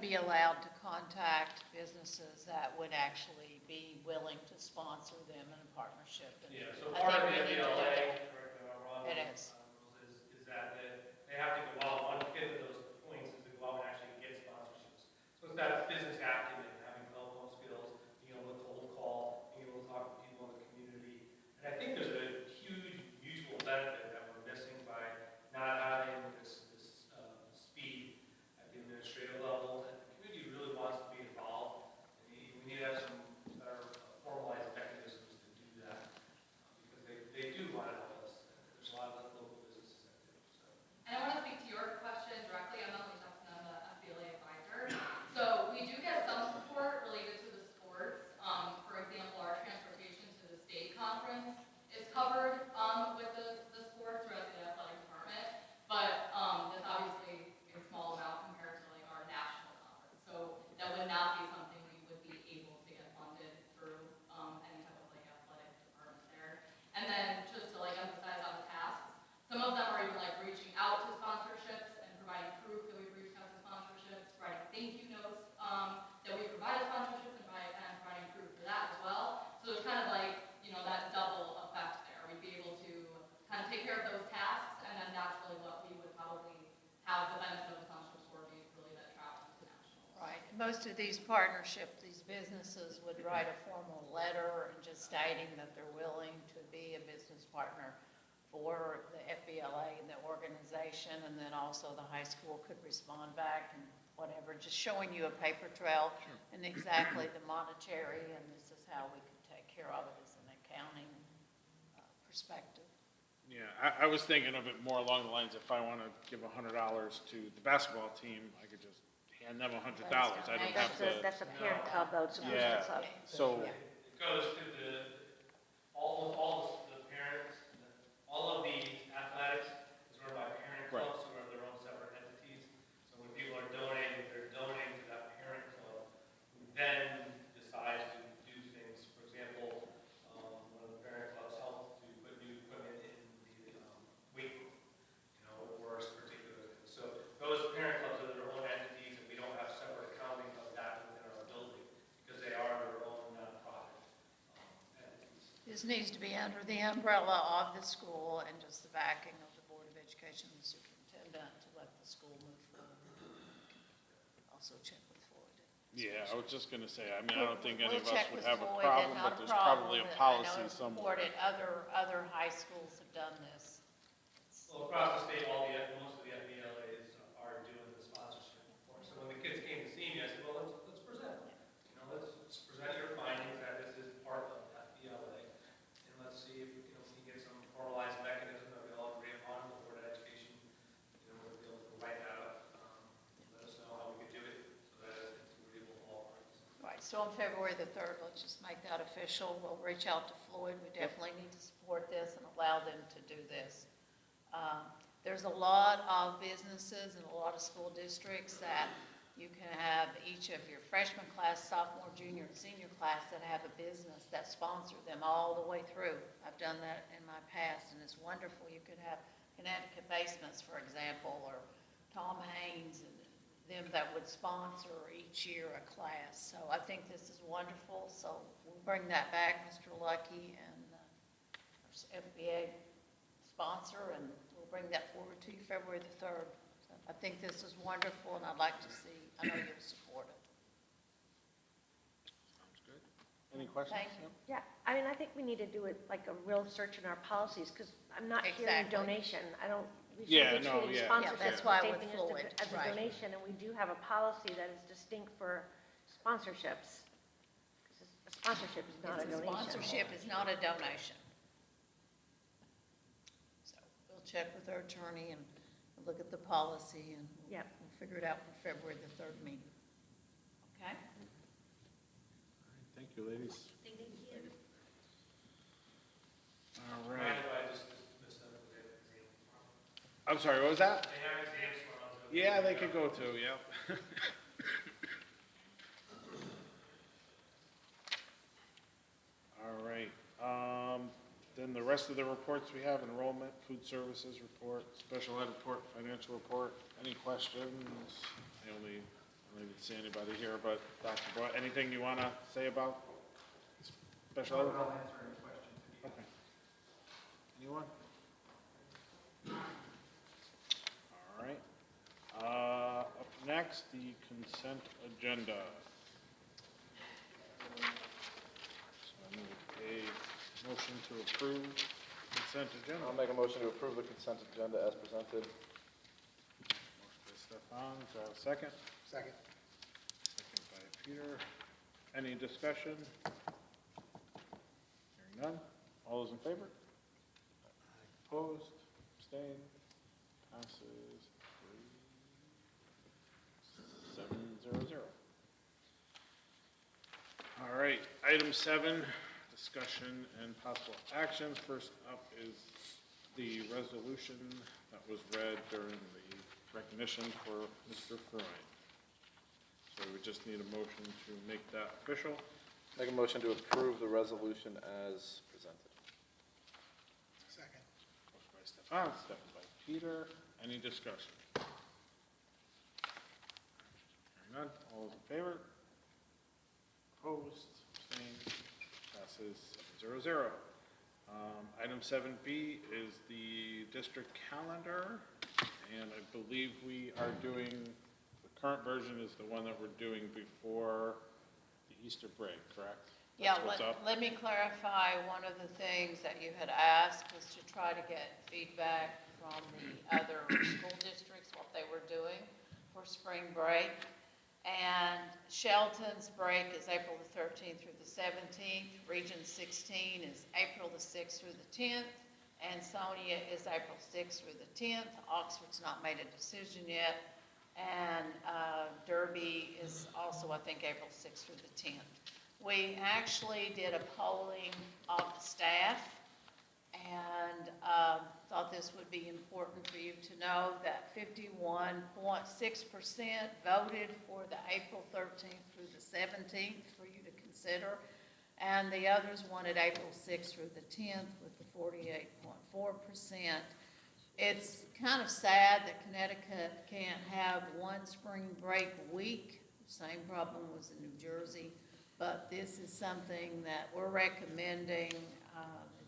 be allowed to contact businesses that would actually be willing to sponsor them in a partnership. And Yeah, so I part think of we the need to do FBLA, that. correct me if I'm wrong, It is. is that they have to go out, one fifth of those points is to go out and actually get sponsorships. So it's that business acumen, having telephone skills, being able to cold call, being able to talk to people in the community. And I think there's a huge mutual benefit that we're missing by not having this speed at the administrative level. And the community really wants to be involved. And we need to have some better formalized mechanisms to do that. Because they do want to help us. There's a lot of local businesses that do. So. And I want to speak to your question directly. I'm Emily Jackson, I'm the FBLA advisor. So we do get some support related to the sports. For example, our transportation to the state conference is covered with the sports or at the athletic department. But that's obviously a small amount compared to like our national conference. So that would not be something we would be able to get funded through any type of like athletic department there. And then just to like emphasize on the tasks, some of them are even like reaching out to sponsorships and providing proof that we've reached out to sponsorships, writing thank you notes that we provided sponsorships and providing proof for that as well. So there's kind of like, you know, that double effect there. We'd be able to kind of take care of those tasks, and then that's really what we would probably have the benefit of the sponsorships for, be really that travel international. Right. Most of these partnerships, these businesses would write a formal letter and just stating that they're willing to be a business partner for the FBLA and the organization, and then also the high school could respond back and whatever, just showing you a paper trail and exactly the monetary, and this is how we could take care of it as an accounting perspective. Yeah, I was thinking of it more along the lines, if I want to give $100 to the basketball team, I could just hand them $100. I don't have to. That's a parent club, though, it's a Yeah, club. so, It goes to all the parents, all of the athletics is run by parent clubs who are their own separate entities. So when people are donating, they're donating to that parent club, who then decides to do things. For example, one of the parent clubs helped to put new equipment in the weight room, you know, or particular. So those parent clubs are their own entities, and we don't have separate accounting of that within our building because they are their own nonprofit entities. This needs to be under the umbrella of the school and just the backing of the Board of Education and the superintendent to let the school move forward. Also check with Floyd. yeah, I was just going to say, I mean, I don't think any We'll of us check would with have a Floyd, problem, and but not there's probably a problem. policy I know it's somewhere. reported other high schools have done this. Well, across the state, most of the FBLAs are doing the sponsorship for. So when the kids came to see me, I said, well, let's present. You know, let's present your findings that this is part of FBLA, and let's see if we can get some formalized mechanism that we all agree upon. The Board of Education, you know, we'll be able to write that up. Let us know how we could do it so that it's agreeable to all parties. Right, so on February the 3rd, let's just make that official. We'll reach out to Floyd. We definitely need to support this and allow them to do this. There's a lot of businesses and a lot of school districts that you can have each of your freshman class, sophomore, junior, and senior class that have a business that sponsor them all the way through. I've done that in my past, and it's wonderful. You could have Connecticut Basements, for example, or Tom Haynes, and them that would sponsor each year a class. So I think this is wonderful. So we'll bring that back, Mr. Lucky, and our FBA sponsor, and we'll bring that forward to you February the 3rd. So I think this is wonderful, and I'd like to see, I know you'll support it. Sounds good. Any questions? Thank you. Yeah, I mean, I think we need to do it like a real search in our policies, because I'm not hearing Exactly. donation. I don't, we Yeah, should be no, treating yeah. sponsorship Yeah, that's the why same with thing Floyd, as a right. donation, and we do have a policy that is distinct for sponsorships. 'Cause a sponsorship is not a donation. Sponsorship is not a donation. So we'll check with our attorney and look at the policy, and Yep. we'll figure it out for February the 3rd meeting. Okay? Thank you, ladies. Thank you. All right. Mind if I just miss them with their exam tomorrow? I'm sorry, what was that? They have exams tomorrow, so. Yeah, they could go too, yeah. All right, then the rest of the reports we have, enrollment, food services report, special ed report, financial report. Any questions? I only don't even see anybody here, but Dr. Boyd, anything you want to say about special ed? I'll answer any questions. Okay. Anyone? All right. Up next, the consent agenda. So I need a motion to approve consent agenda. I'll make a motion to approve the consent agenda as presented. Motion by Stefan, do I have a second? Second. Second by Peter. Any discussion? Hearing none. All those in favor? Opposed? Abstained? Passes 700. All right, item 7, discussion and possible actions. First up is the resolution that was read during the recognition for Mr. Freund. So we just need a motion to make that official. Make a motion to approve the resolution as presented. Second. Motion by Stefan, second by Peter. Any discussion? Hearing none. All those in favor? Opposed? Abstained? Passes 700. Item 7B is the district calendar, and I believe we are doing, the current version is the one that we're doing before the Easter break, correct? Yeah, That's what's up? let me clarify, one of the things that you had asked was to try to get feedback from the other school districts, what they were doing for spring break. And Shelton's break is April the 13th through the 17th. Region 16 is April the 6th through the 10th. And Sonia is April 6th through the 10th. Oxford's not made a decision yet. And Derby is also, I think, April 6th through the 10th. We actually did a polling of the staff, and thought this would be important for you to know that 51.6% voted for the April 13th through the 17th for you to consider, and the others wanted April 6th through the 10th with the 48.4%. It's kind of sad that Connecticut can't have one spring break week. Same problem was in New Jersey, but this is something that we're recommending.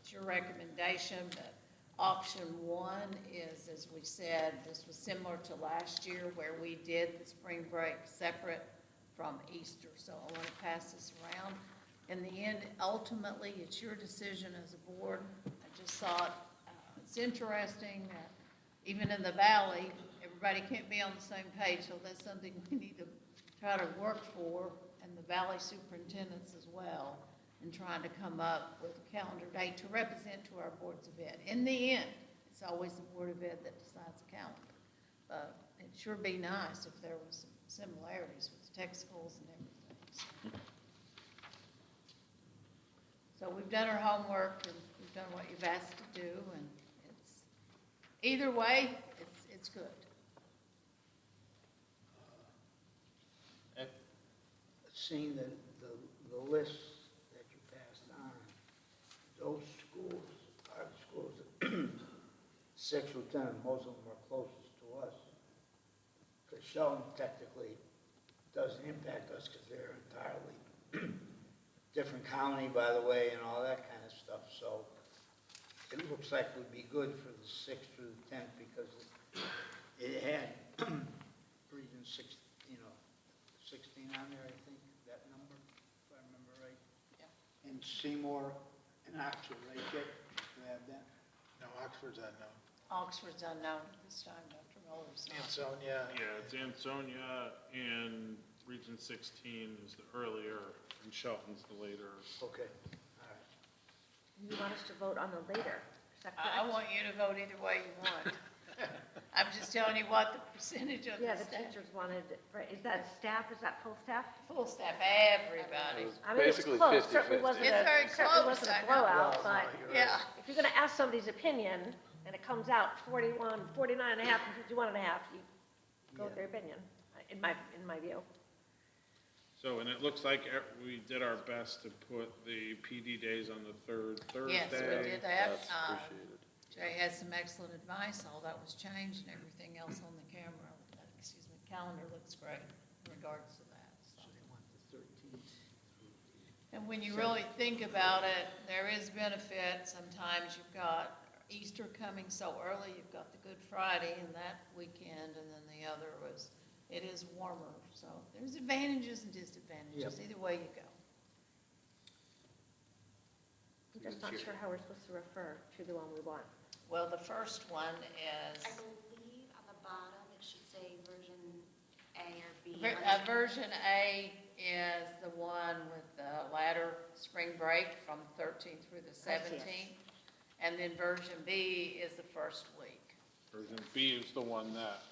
It's your recommendation, but option 1 is, as we said, this was similar to last year where we did the spring break separate from Easter. So I want to pass this around. In the end, ultimately, it's your decision as a board. I just thought it's interesting that even in the valley, everybody can't be on the same page, so that's something we need to try to work for, and the valley superintendents as well, and trying to come up with a calendar date to represent to our boards of ed. In the end, it's always the board of ed that decides the calendar. But it'd sure be nice if there was some similarities with the tech schools and everything. So we've done our homework, and we've done what you've asked to do, and it's, either way, it's good. Seeing the list that you passed on, those schools are the schools that 6 through 10, most of them are closest to us. Because Shelton technically doesn't impact us because they're entirely different county, by the way, and all that kind of stuff. So it looks like it would be good for the 6th through the 10th because it had region 6, 16 on there, I think, that number, if I remember right. Yeah. And Seymour and Oxford, right, Dick? Do you have that? No, Oxford's unknown. Oxford's unknown at this time, Dr. Miller's not. Ansonia. Yeah, it's Ansonia, and Region 16 is the earlier, and Shelton's the later. Okay, all right. You want us to vote on the later, is that I correct? want you to vote either way you want. I'm just telling you what the percentage of Yeah, the the staff. teachers wanted, right, is that staff, is that full staff? Full staff, everybody. I mean, it's Basically close. 50-50. Certainly wasn't It's very certainly close, wasn't I a know. blowout, but Yeah. if you're gonna ask somebody's opinion, and it comes out 49 and a half, and 51 and a half, you go with their opinion, in my view. So, and it looks like we did our best to put the PD days on the third Thursday. Yes, we did that. That's appreciated. Jay had some excellent advice. All that was changed, and everything else on the calendar looks great. in regards to that. So. So they want the 13th. And when you really think about it, there is benefit. Sometimes you've got Easter coming so early, you've got the Good Friday and that weekend, and then the other was, it is warmer. So there's advantages and disadvantages, either way you go. I'm just not sure how we're supposed to refer to the one we want. Well, the first one is, I believe on the bottom, it should say version A or B. version A is the one with the latter spring break from 13th through the 17th. And then version B is the first week. Version B is the one that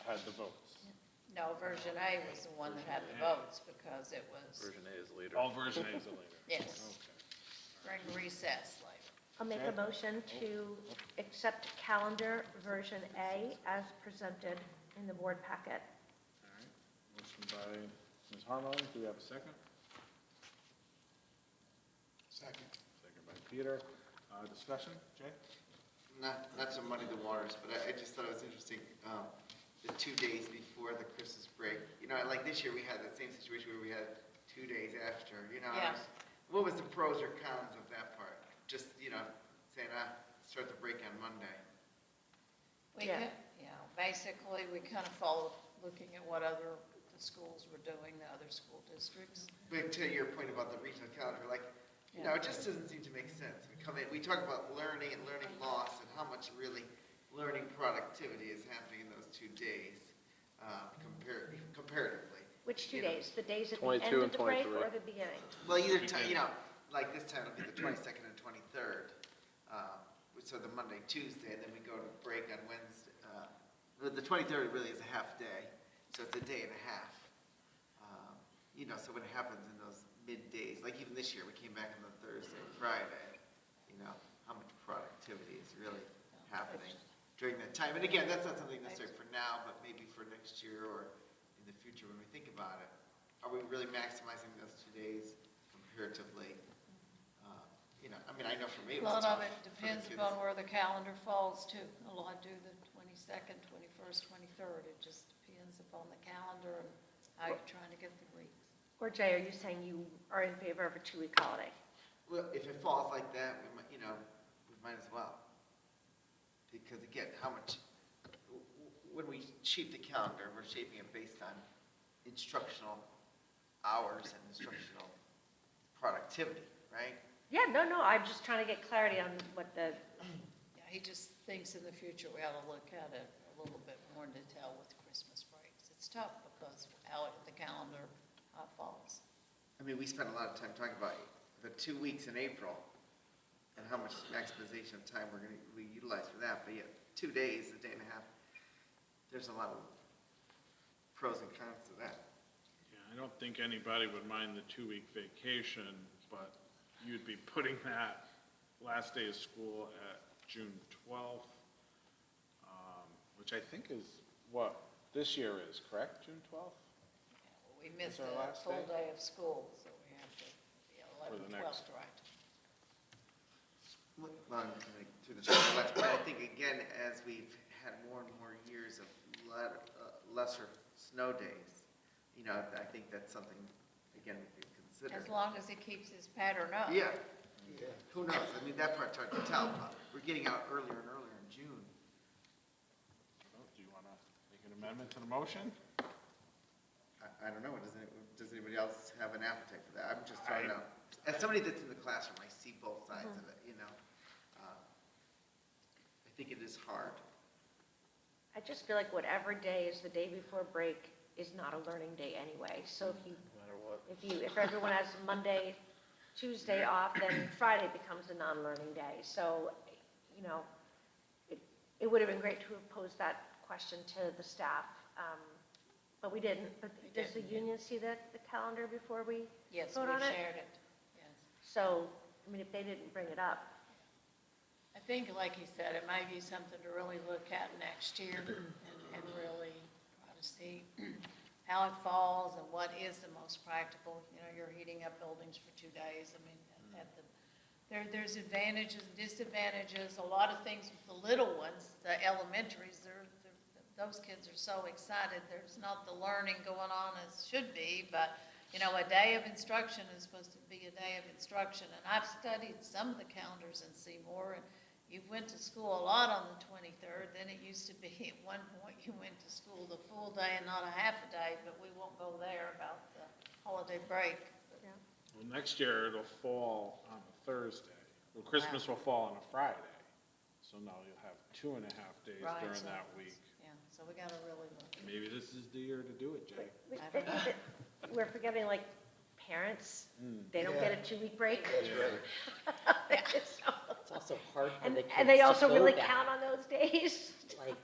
had the votes. No, version A was the one that had the votes because it was. Version A is later. Oh, version A is the later. Yes. Okay. Spring recess later. I'll make a motion to accept calendar version A as presented in the board packet. All right. Motion by Ms. Harmon. Do we have a second? Second. Second by Peter. Discussion, Jay? Not to muddy the waters, but I just thought it was interesting, the 2 days before the Christmas break. You know, like this year, we had the same situation where we had 2 days after, you know. Yeah. What was the pros or cons of that part? Just, you know, saying, start the break on Monday. Basically, we kind of followed, looking at what other the schools were doing, the other school districts. But to your point about the regional calendar, like, you know, it just doesn't seem to make sense. We talk about learning and learning loss and how much really learning productivity is happening in those 2 days, comparatively. Which 2 You know. days? The days at the 22 end of and the break 23. or the beginning? Well, either time, you know, like this time it'll be the 22nd and 23rd. So the Monday, Tuesday, and then we go to break on Wednesday. The 23rd really is a half day, so it's a day and a half. You know, so when it happens in those middays, like even this year, we came back on the Thursday and Friday, you know, how much productivity is really happening during that time. And again, that's not something necessary for now, but maybe for next year or in the future when we think about it. Are we really maximizing those 2 days comparatively? You know, I mean, I know for me A it was lot of tough it for the depends kids. upon where the calendar falls too. A lot do the 22nd, 21st, 23rd. It just depends upon the calendar and how you're trying to get the weeks. Or Jay, are you saying you are in favor of a 2-week holiday? Well, if it falls like that, we might, you know, we might as well. Because again, how much, when we shape the calendar, we're shaping it based on instructional hours and instructional productivity, right? Yeah, no, I'm just trying to get clarity on what the, Yeah, he just thinks in the future we ought to look at it a little bit more in detail with Christmas breaks. It's tough because how the calendar falls. I mean, we spent a lot of time talking about the 2 weeks in April and how much maximization of time we utilize for that. But yeah, 2 days, a day and a half, there's a lot of pros and cons to that. Yeah, I don't think anybody would mind the 2-week vacation, but you'd be putting that last day of school at June 12th, which I think is what this year is, correct? June 12th? We missed our a last full day? day of school, so we have to, For 11th, the next. 12th, right? Well, through the last, but I think again, as we've had more and more years of lesser snow days, you know, I think that's something, again, we could consider. As long as he keeps his pattern up. Yeah, who knows? I mean, that part's hard to tell. We're getting out earlier and earlier in June. Oh, do you want to make an amendment to the motion? I don't know, does anybody else have an appetite for that? I'm just throwing out, as somebody that's in the classroom, I see both sides of it, you know. I think it is hard. I just feel like whatever day is the day before break is not a learning day anyway. So if everyone has Monday, Tuesday off, then Friday becomes a non-learning day. So, you know, it would have been great to have posed that question to the staff, but we didn't. But does the union see the calendar before we Yes, vote we on it? shared it, yes. So, I mean, if they didn't bring it up, I think, like he said, it might be something to really look at next year and really try to see how it falls and what is the most practical. You know, you're heating up buildings for 2 days. I mean, there's advantages and disadvantages. A lot of things with the little ones, the elementaries, those kids are so excited. There's not the learning going on as should be, but, you know, a day of instruction is supposed to be a day of instruction. And I've studied some of the calendars in Seymour, and you went to school a lot on the 23rd. Then it used to be, at one point, you went to school the full day and not a half a day, but we won't go there about the holiday break. Well, next year it'll fall on a Thursday. Well, Christmas will fall on a Friday. So now you'll have 2.5 days Right, during so that week. Yeah, so we gotta really look. Maybe this is the year to do it, Jay. I don't know. We're forgetting, like, parents, Mm. they don't get a 2-week break. That's right. It's also hard for the kids And they to also go really back. count on those days. Like,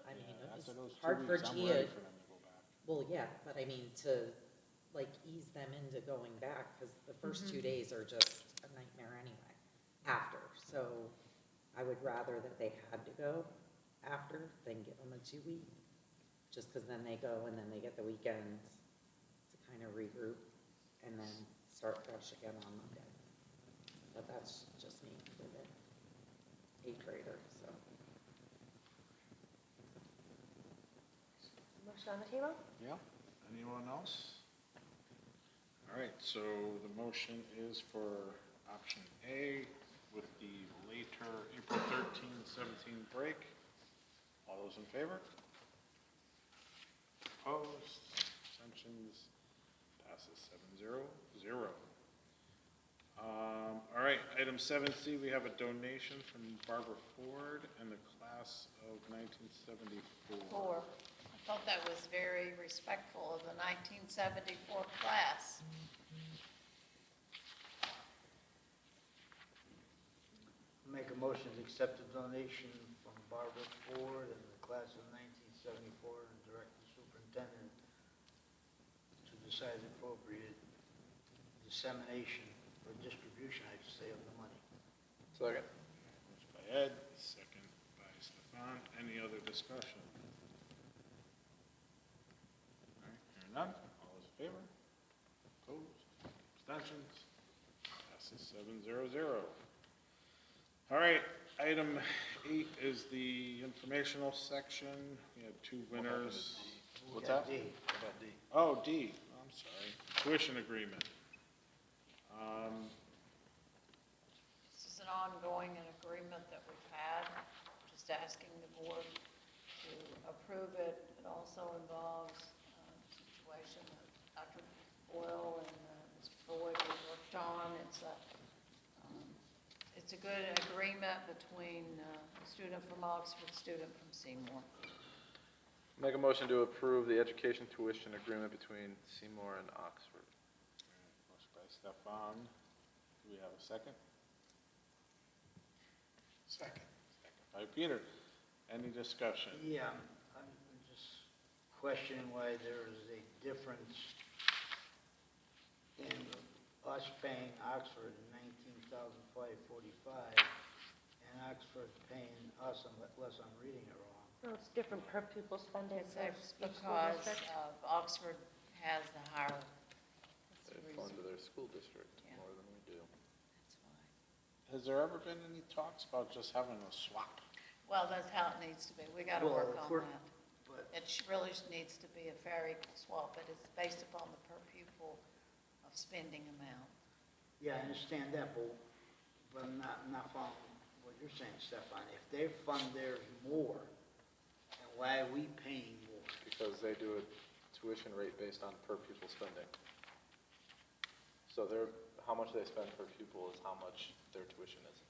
I mean, After those it's 2 hard for weeks, I'm Gia, ready for them to go back. well, yeah, but I mean, to like ease them into going back, because the first 2 days are just a nightmare anyway, after. So I would rather that they had to go after than give them a 2-week, just because then they go and then they get the weekend to kind of regroup and then start fresh again on Monday. But that's just me with an 8th grader, so. Motion on the table? Yeah. Anyone else? All right, so the motion is for option A with the later April 13, 17 break. All those in favor? Opposed? Abstentions? Passes 7-0-0. All right, item 7C, we have a donation from Barbara Ford and the class of 1974. I thought that was very respectful of the 1974 class. Make a motion to accept the donation from Barbara Ford and the class of 1974 and direct the superintendent to decide the appropriate dissemination or distribution, I should say, of the money. Second. Motion by Ed, second by Stefan. Any other discussion? All right, hearing none. All those in favor? Opposed? Abstentions? Passes 7-0-0. All right, item 8 is the informational section. We had 2 winners. What's that? D. Oh, D. I'm sorry. Tuition agreement. This is an ongoing agreement that we've had, just asking the board to approve it. It also involves a situation that Dr. Boyle and Mr. Boyd have worked on. It's a good agreement between a student from Oxford, student from Seymour. Make a motion to approve the education tuition agreement between Seymour and Oxford. Motion by Stefan. Do we have a second? Second. Second by Peter. Any discussion? Yeah, I'm just questioning why there is a difference in us paying Oxford $19,545 and Oxford paying us, unless I'm reading it wrong. No, it's different per pupil spending. It's for each school because district. Oxford has the higher. That's the They fund reason. their school district Yeah. more than we do. That's why. Has there ever been any talks about just having a swap? Well, that's how it needs to be. We gotta Well, work on we're- that. But It really needs to be a fair equal swap, but it's based upon the per pupil of spending amount. yeah, I understand that, but I'm not following what you're saying, Stefan. If they fund theirs more, then why are we paying more? Because they do a tuition rate based on per pupil spending. So how much they spend per pupil is how much their tuition is.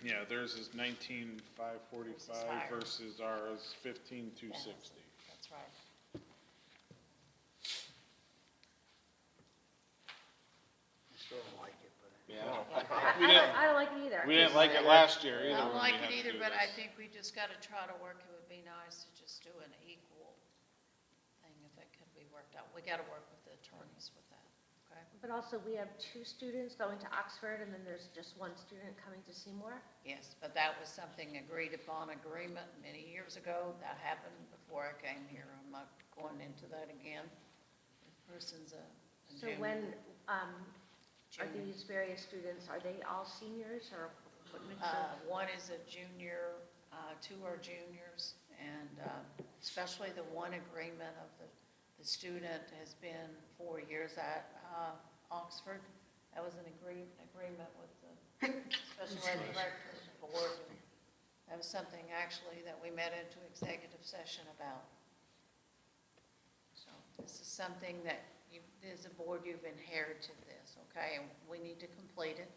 Yeah, theirs is 19,545 higher. versus ours 15,260. That's right. I still don't like it, but. Yeah. I don't like it either. We didn't like it last year I either. don't when like we had it to either, do but I this. think we just gotta try to work. It would be nice to just do an equal thing if it could be worked out. We gotta work with the attorneys with that, okay? But also, we have 2 students going to Oxford, and then there's just 1 student coming to Seymour. Yes, but that was something agreed upon agreement many years ago. That happened before I came here. I'm not going into that again. The person's a So junior. when, are Junior. these various students, are they all seniors, or what mix of? One is a junior, 2 are juniors, And especially the one agreement of the student has been 4 years at Oxford. That was an agreement with the special ed directors board. That was something actually that we met into executive session about. So this is something that as a board, you've inherited this, okay? And we need to complete it.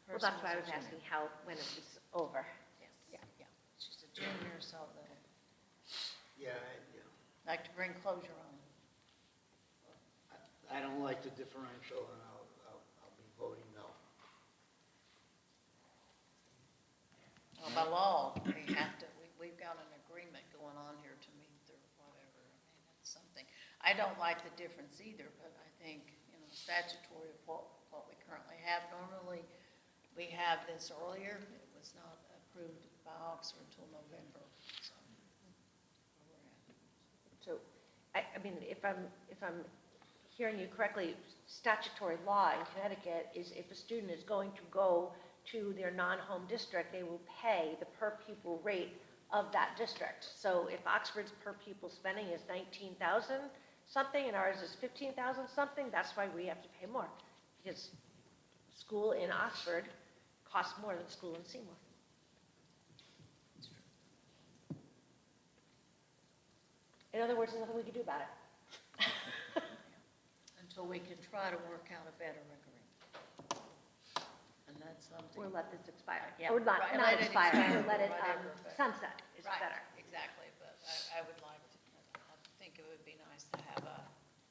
Well, that's why I was asking when it was over. Yes, yeah. She's a junior, so they'll Yeah, like to bring closure on it. I don't like the differential, and I'll be voting no. Well, by law, we've got an agreement going on here to meet or whatever. I mean, it's something. I don't like the difference either, but I think, statutory of what we currently have. Normally, we have this earlier. It was not approved by Oxford until November, so. So, I mean, if I'm hearing you correctly, statutory law in Connecticut is if a student is going to go to their non-home district, they will pay the per pupil rate of that district. So if Oxford's per pupil spending is 19,000 something and ours is 15,000 something, that's why we have to pay more. Because school in Oxford costs more than school in Seymour. In other words, there's nothing we can do about it. Until we can try to work out a better agreement. And that's something. Or let this expire. Yeah, Or not right, let it expire, or let it whatever, but- sunset is Right, better. exactly, but I would like to, I think it would be nice to have a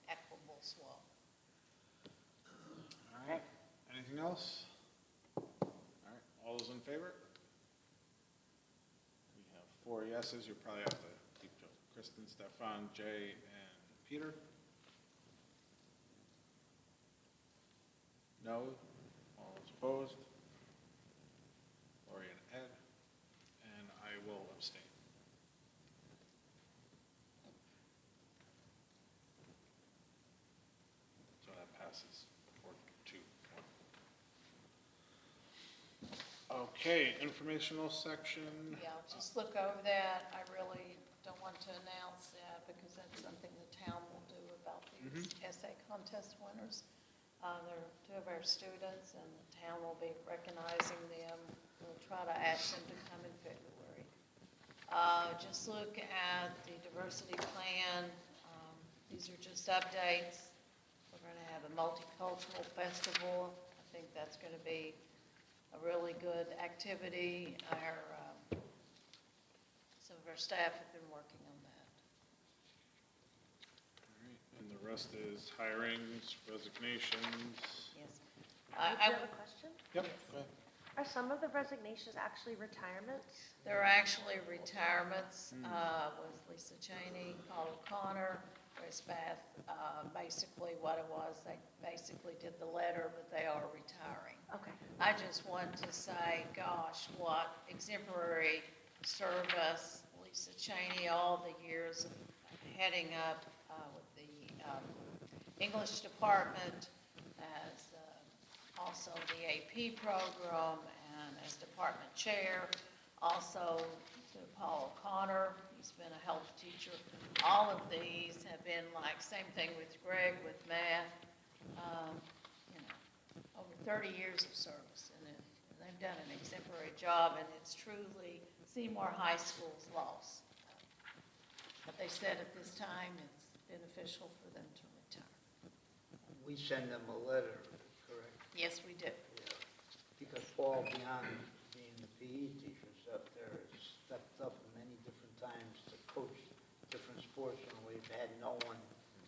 equitable swap. All right. Anything else? All right, all those in favor? We have 4 yeses. You probably have to keep Kristen, Stefan, Jay, and Peter. No? All those opposed? Lori and Ed? And I will abstain. So that passes 4-2-1. Okay, informational section. Yeah, just look over that. I really don't want to announce that because that's something the town will do about these essay contest winners. They're 2 of our students, and the town will be recognizing them. We'll try to ask them to come in February. Just look at the diversity plan. These are just updates. We're going to have a multicultural festival. I think that's going to be a really good activity. Some of our staff have been working on that. All right, and the rest is hirings, resignations. Yes. I have a question. Yep, go ahead. Are some of the resignations actually retirements? They're actually retirements with Lisa Cheney, Paul O'Connor, Grace Bath. Basically what it was, they basically did the letter, but they are retiring. Okay. I just want to say, gosh, what exemplary service Lisa Cheney, all the years of heading up with the English department, as also the AP program, and as department chair. Also to Paul O'Connor, he's been a health teacher. All of these have been like, same thing with Greg with math, over 30 years of service. And they've done an exemplary job, and it's truly Seymour High School's loss. But they said at this time it's beneficial for them to retire. We send them a letter, correct? Yes, we do. Because Paul, beyond being the PE teacher, up there, has stepped up many different times to coach different sports, and we've had no one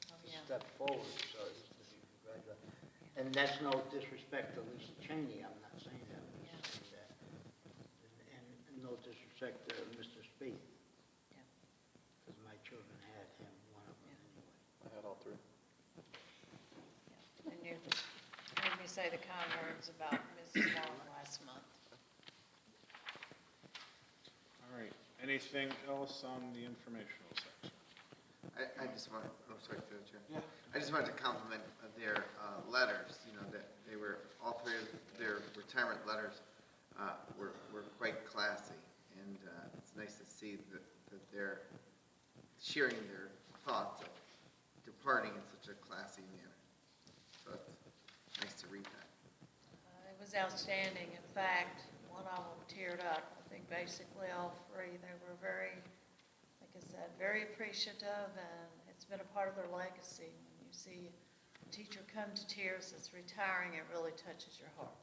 to step forward, so he's to be congratulated. And that's no disrespect to Lisa Cheney, I'm not saying that, I'm just saying that. And no disrespect to Mr. Speed. Because my children had him, one of them anyway. I had all 3. And you heard me say the kind words about Mrs. Long last month. All right, anything else on the informational section? I just want, sorry, through the chair. Yeah. I just wanted to compliment their letters, that they were, all 3 of their retirement letters were quite classy. And it's nice to see that they're sharing their thoughts of departing in such a classy manner. So it's nice to read that. It was outstanding. In fact, one of them teared up. I think basically all three. They were very, like I said, very appreciative, and it's been a part of their legacy. When you see a teacher come to tears that's retiring, it really touches your heart.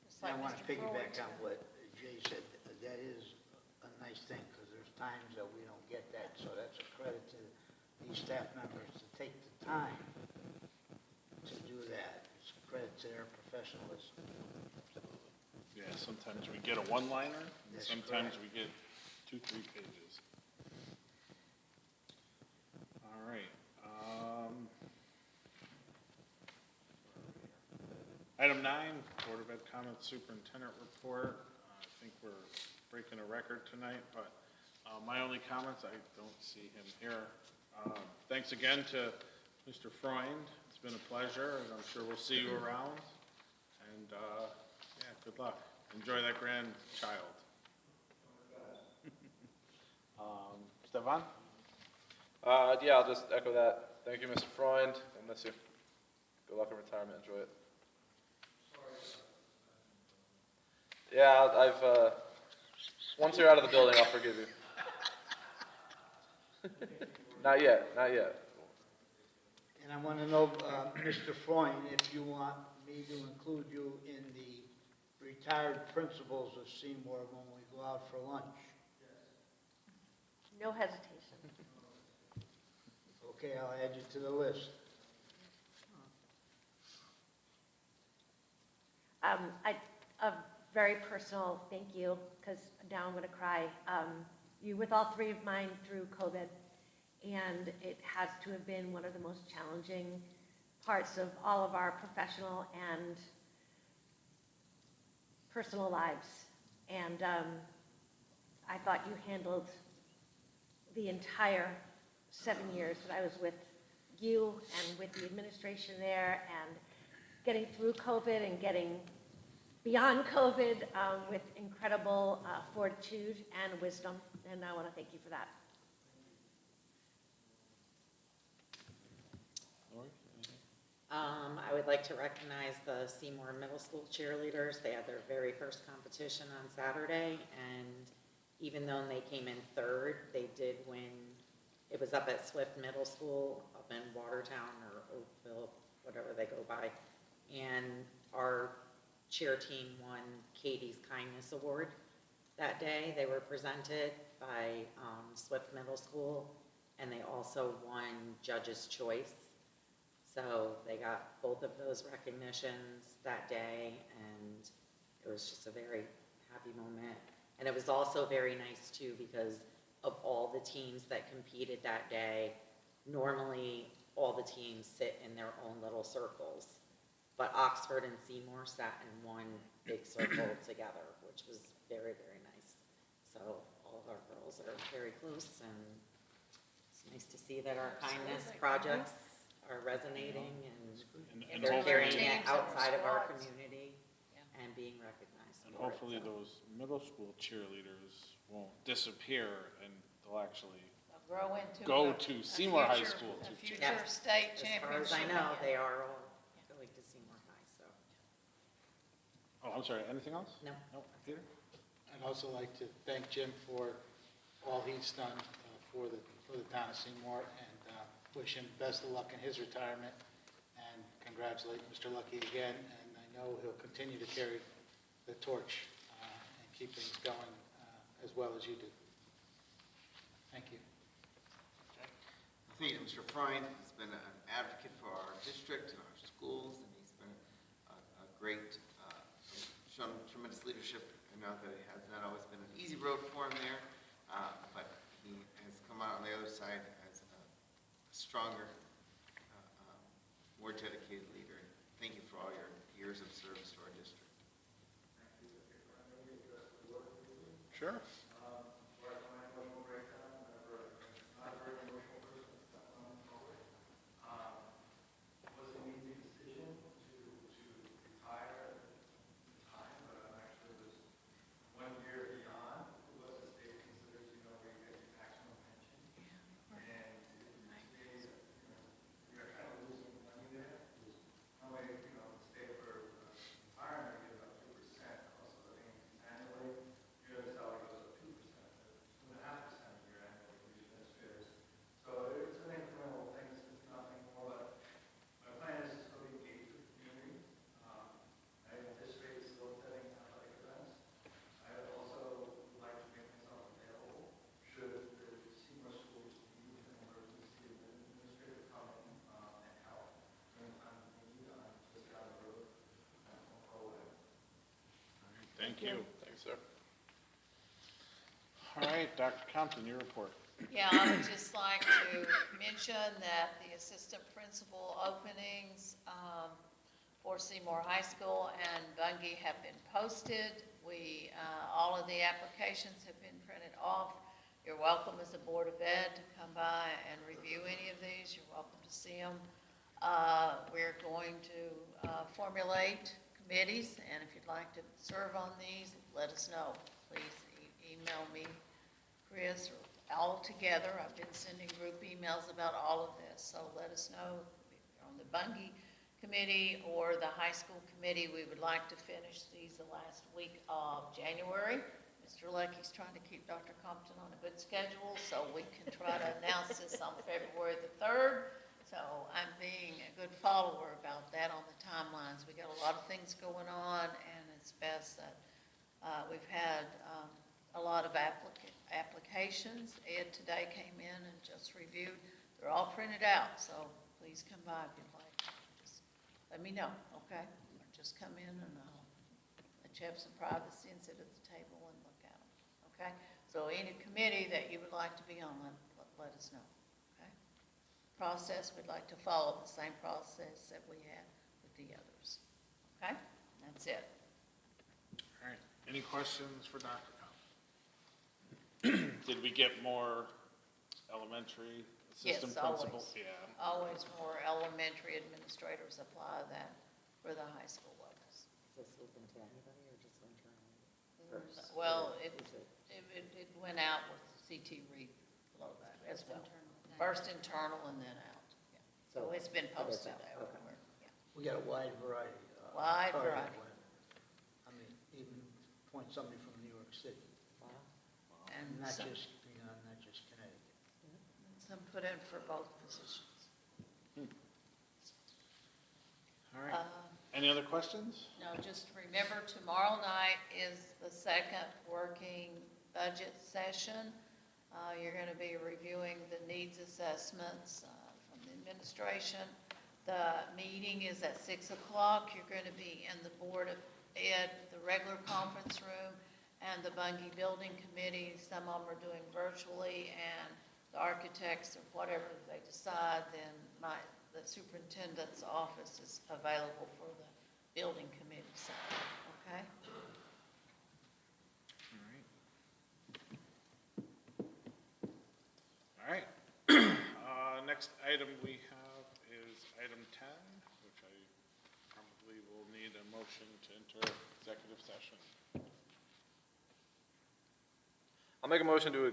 Just I like want to Mr. piggyback Floyd on what Jay said. That is a nice thing, because there's times that we don't get that, so that's a credit to these staff members to take the time to do that. It's a credit to their professionalism. Yeah, sometimes we get a one-liner, and That's sometimes correct. we get 2-3 pages. All right. Item 9, Board of Ed comments, superintendent report. I think we're breaking a record tonight, but my only comments, I don't see him here. Thanks again to Mr. Freund. It's been a pleasure, and I'm sure we'll see you around. And yeah, good luck. Enjoy that grandchild. Stefan? Yeah, I'll just echo that. Thank you, Mr. Freund. I'll miss you. Good luck in retirement. Enjoy it. Yeah, I've once you're out of the building, I'll forgive you. Not yet, not yet. And I want to know, Mr. Freund, if you want me to include you in the retired principals of Seymour when we go out for lunch. No hesitation. Okay, I'll add you to the list. A very personal thank you, because now I'm going to cry. You with all three of mine through COVID, and it has to have been one of the most challenging parts of all of our professional and personal lives. And I thought you handled the entire 7 years that I was with you and with the administration there, and getting through COVID and getting beyond COVID with incredible fortitude and wisdom, and I want to thank you for that. Lori? I would like to recognize the Seymour Middle School cheerleaders. They had their very first competition on Saturday, and even though they came in third, they did win. It was up at Swift Middle School up in Watertown or Oakville, whatever they go by, and our cheer team won Katie's Kindness Award that day. They were presented by Swift Middle School, and they also won Judge's Choice. So they got both of those recognitions that day, and it was just a very happy moment. And it was also very nice too, because of all the teams that competed that day. Normally all the teams sit in their own little circles, but Oxford and Seymour sat in one big circle together, which was very, very nice. So all of our girls are very close, and it's nice to see that our kindness projects are resonating, and they're carrying it outside of our community and being recognized. And for it, hopefully so. those middle school cheerleaders won't disappear, and they'll actually grow into go a to Seymour High future- School. a to future cheer. state As championship. far as I know, they are all going to Seymour High, so. Oh, I'm sorry, anything else? No. No, Peter? I'd also like to thank Jim for all he's done for the town of Seymour, and wish him best of luck in his retirement, and congratulate Mr. Lucky again, and I know he'll continue to carry the torch and keep things going as well as you do. Thank you. Thank you, Mr. Freund. He's been an advocate for our district and our schools, and he's been a great, shown tremendous leadership. I know that it has not always been an easy road for him there, but he has come out on the other side as a stronger, more dedicated leader. Thank you for all your years of service to our district. Sure. Thank you. Thanks, sir. All right, Dr. Compton, your report. Yeah, I would just like to mention that the assistant principal openings for Seymour High School and Bungie have been posted. All of the applications have been printed off. You're welcome as a Board of Ed to come by and review any of these. You're welcome to see them. We're going to formulate committees, and if you'd like to serve on these, let us know. Please email me, Chris, or all together. I've been sending group emails about all of this, so let us know if you're on the Bungie committee or the high school committee. We would like to finish these the last week of January. Mr. Lecky's trying to keep Dr. Compton on a good schedule, so we can try to announce this on February the 3rd. So I'm being a good follower about that on the timelines. We got a lot of things going on, and it's best that we've had a lot of applications. Ed today came in and just reviewed. They're all printed out, so please come by if you'd like. Just let me know, okay? Or just come in and I'll let you have some privacy and sit at the table and look at them, okay? So any committee that you would like to be on, let us know, okay? Process, we'd like to follow the same process that we had with the others, okay? That's it. All right, any questions for Dr. Compton? Did we get more elementary assistant principals? Yes, Yeah. always more elementary administrators apply than for the high school levels. Is this open to anybody or just internally? Well, it went out with CT Reed below that as well. First internal and then out. Yeah. So it's been posted everywhere. Yeah. We got a wide variety. Wide target variety. when- I mean, even point somebody from New York City, And not some just Connecticut. put in for both positions. All right, any other questions? No, just remember tomorrow night is the second working budget session. You're going to be reviewing the needs assessments from the administration. The meeting is at 6 o'clock. You're going to be in the Board of Ed, the regular conference room, and the Bungie Building Committee. Some of them are doing virtually, and the architects or whatever they decide, then the superintendent's office is available for the building committee side, okay? All right. Next item we have is item 10, which I probably will need a motion to enter executive session. I'll make a motion to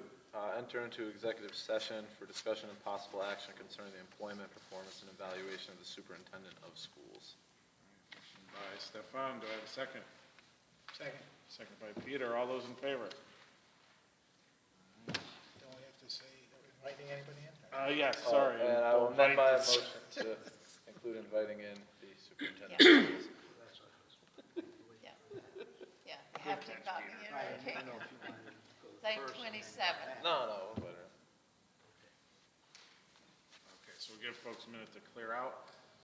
enter into executive session for discussion and possible action concerning the employment, performance, and evaluation of the superintendent of schools. Motion by Stefan, do I have a second? Second. Second by Peter, all those in favor? Don't we have to say inviting anybody in? Yes, sorry. And I will amend my motion to include inviting in the superintendent of schools. That's what it was. Yeah, you have to copy it, I okay? don't know if you wanted to go Say first. 27. No, better. Okay, so we'll give folks a minute to clear out.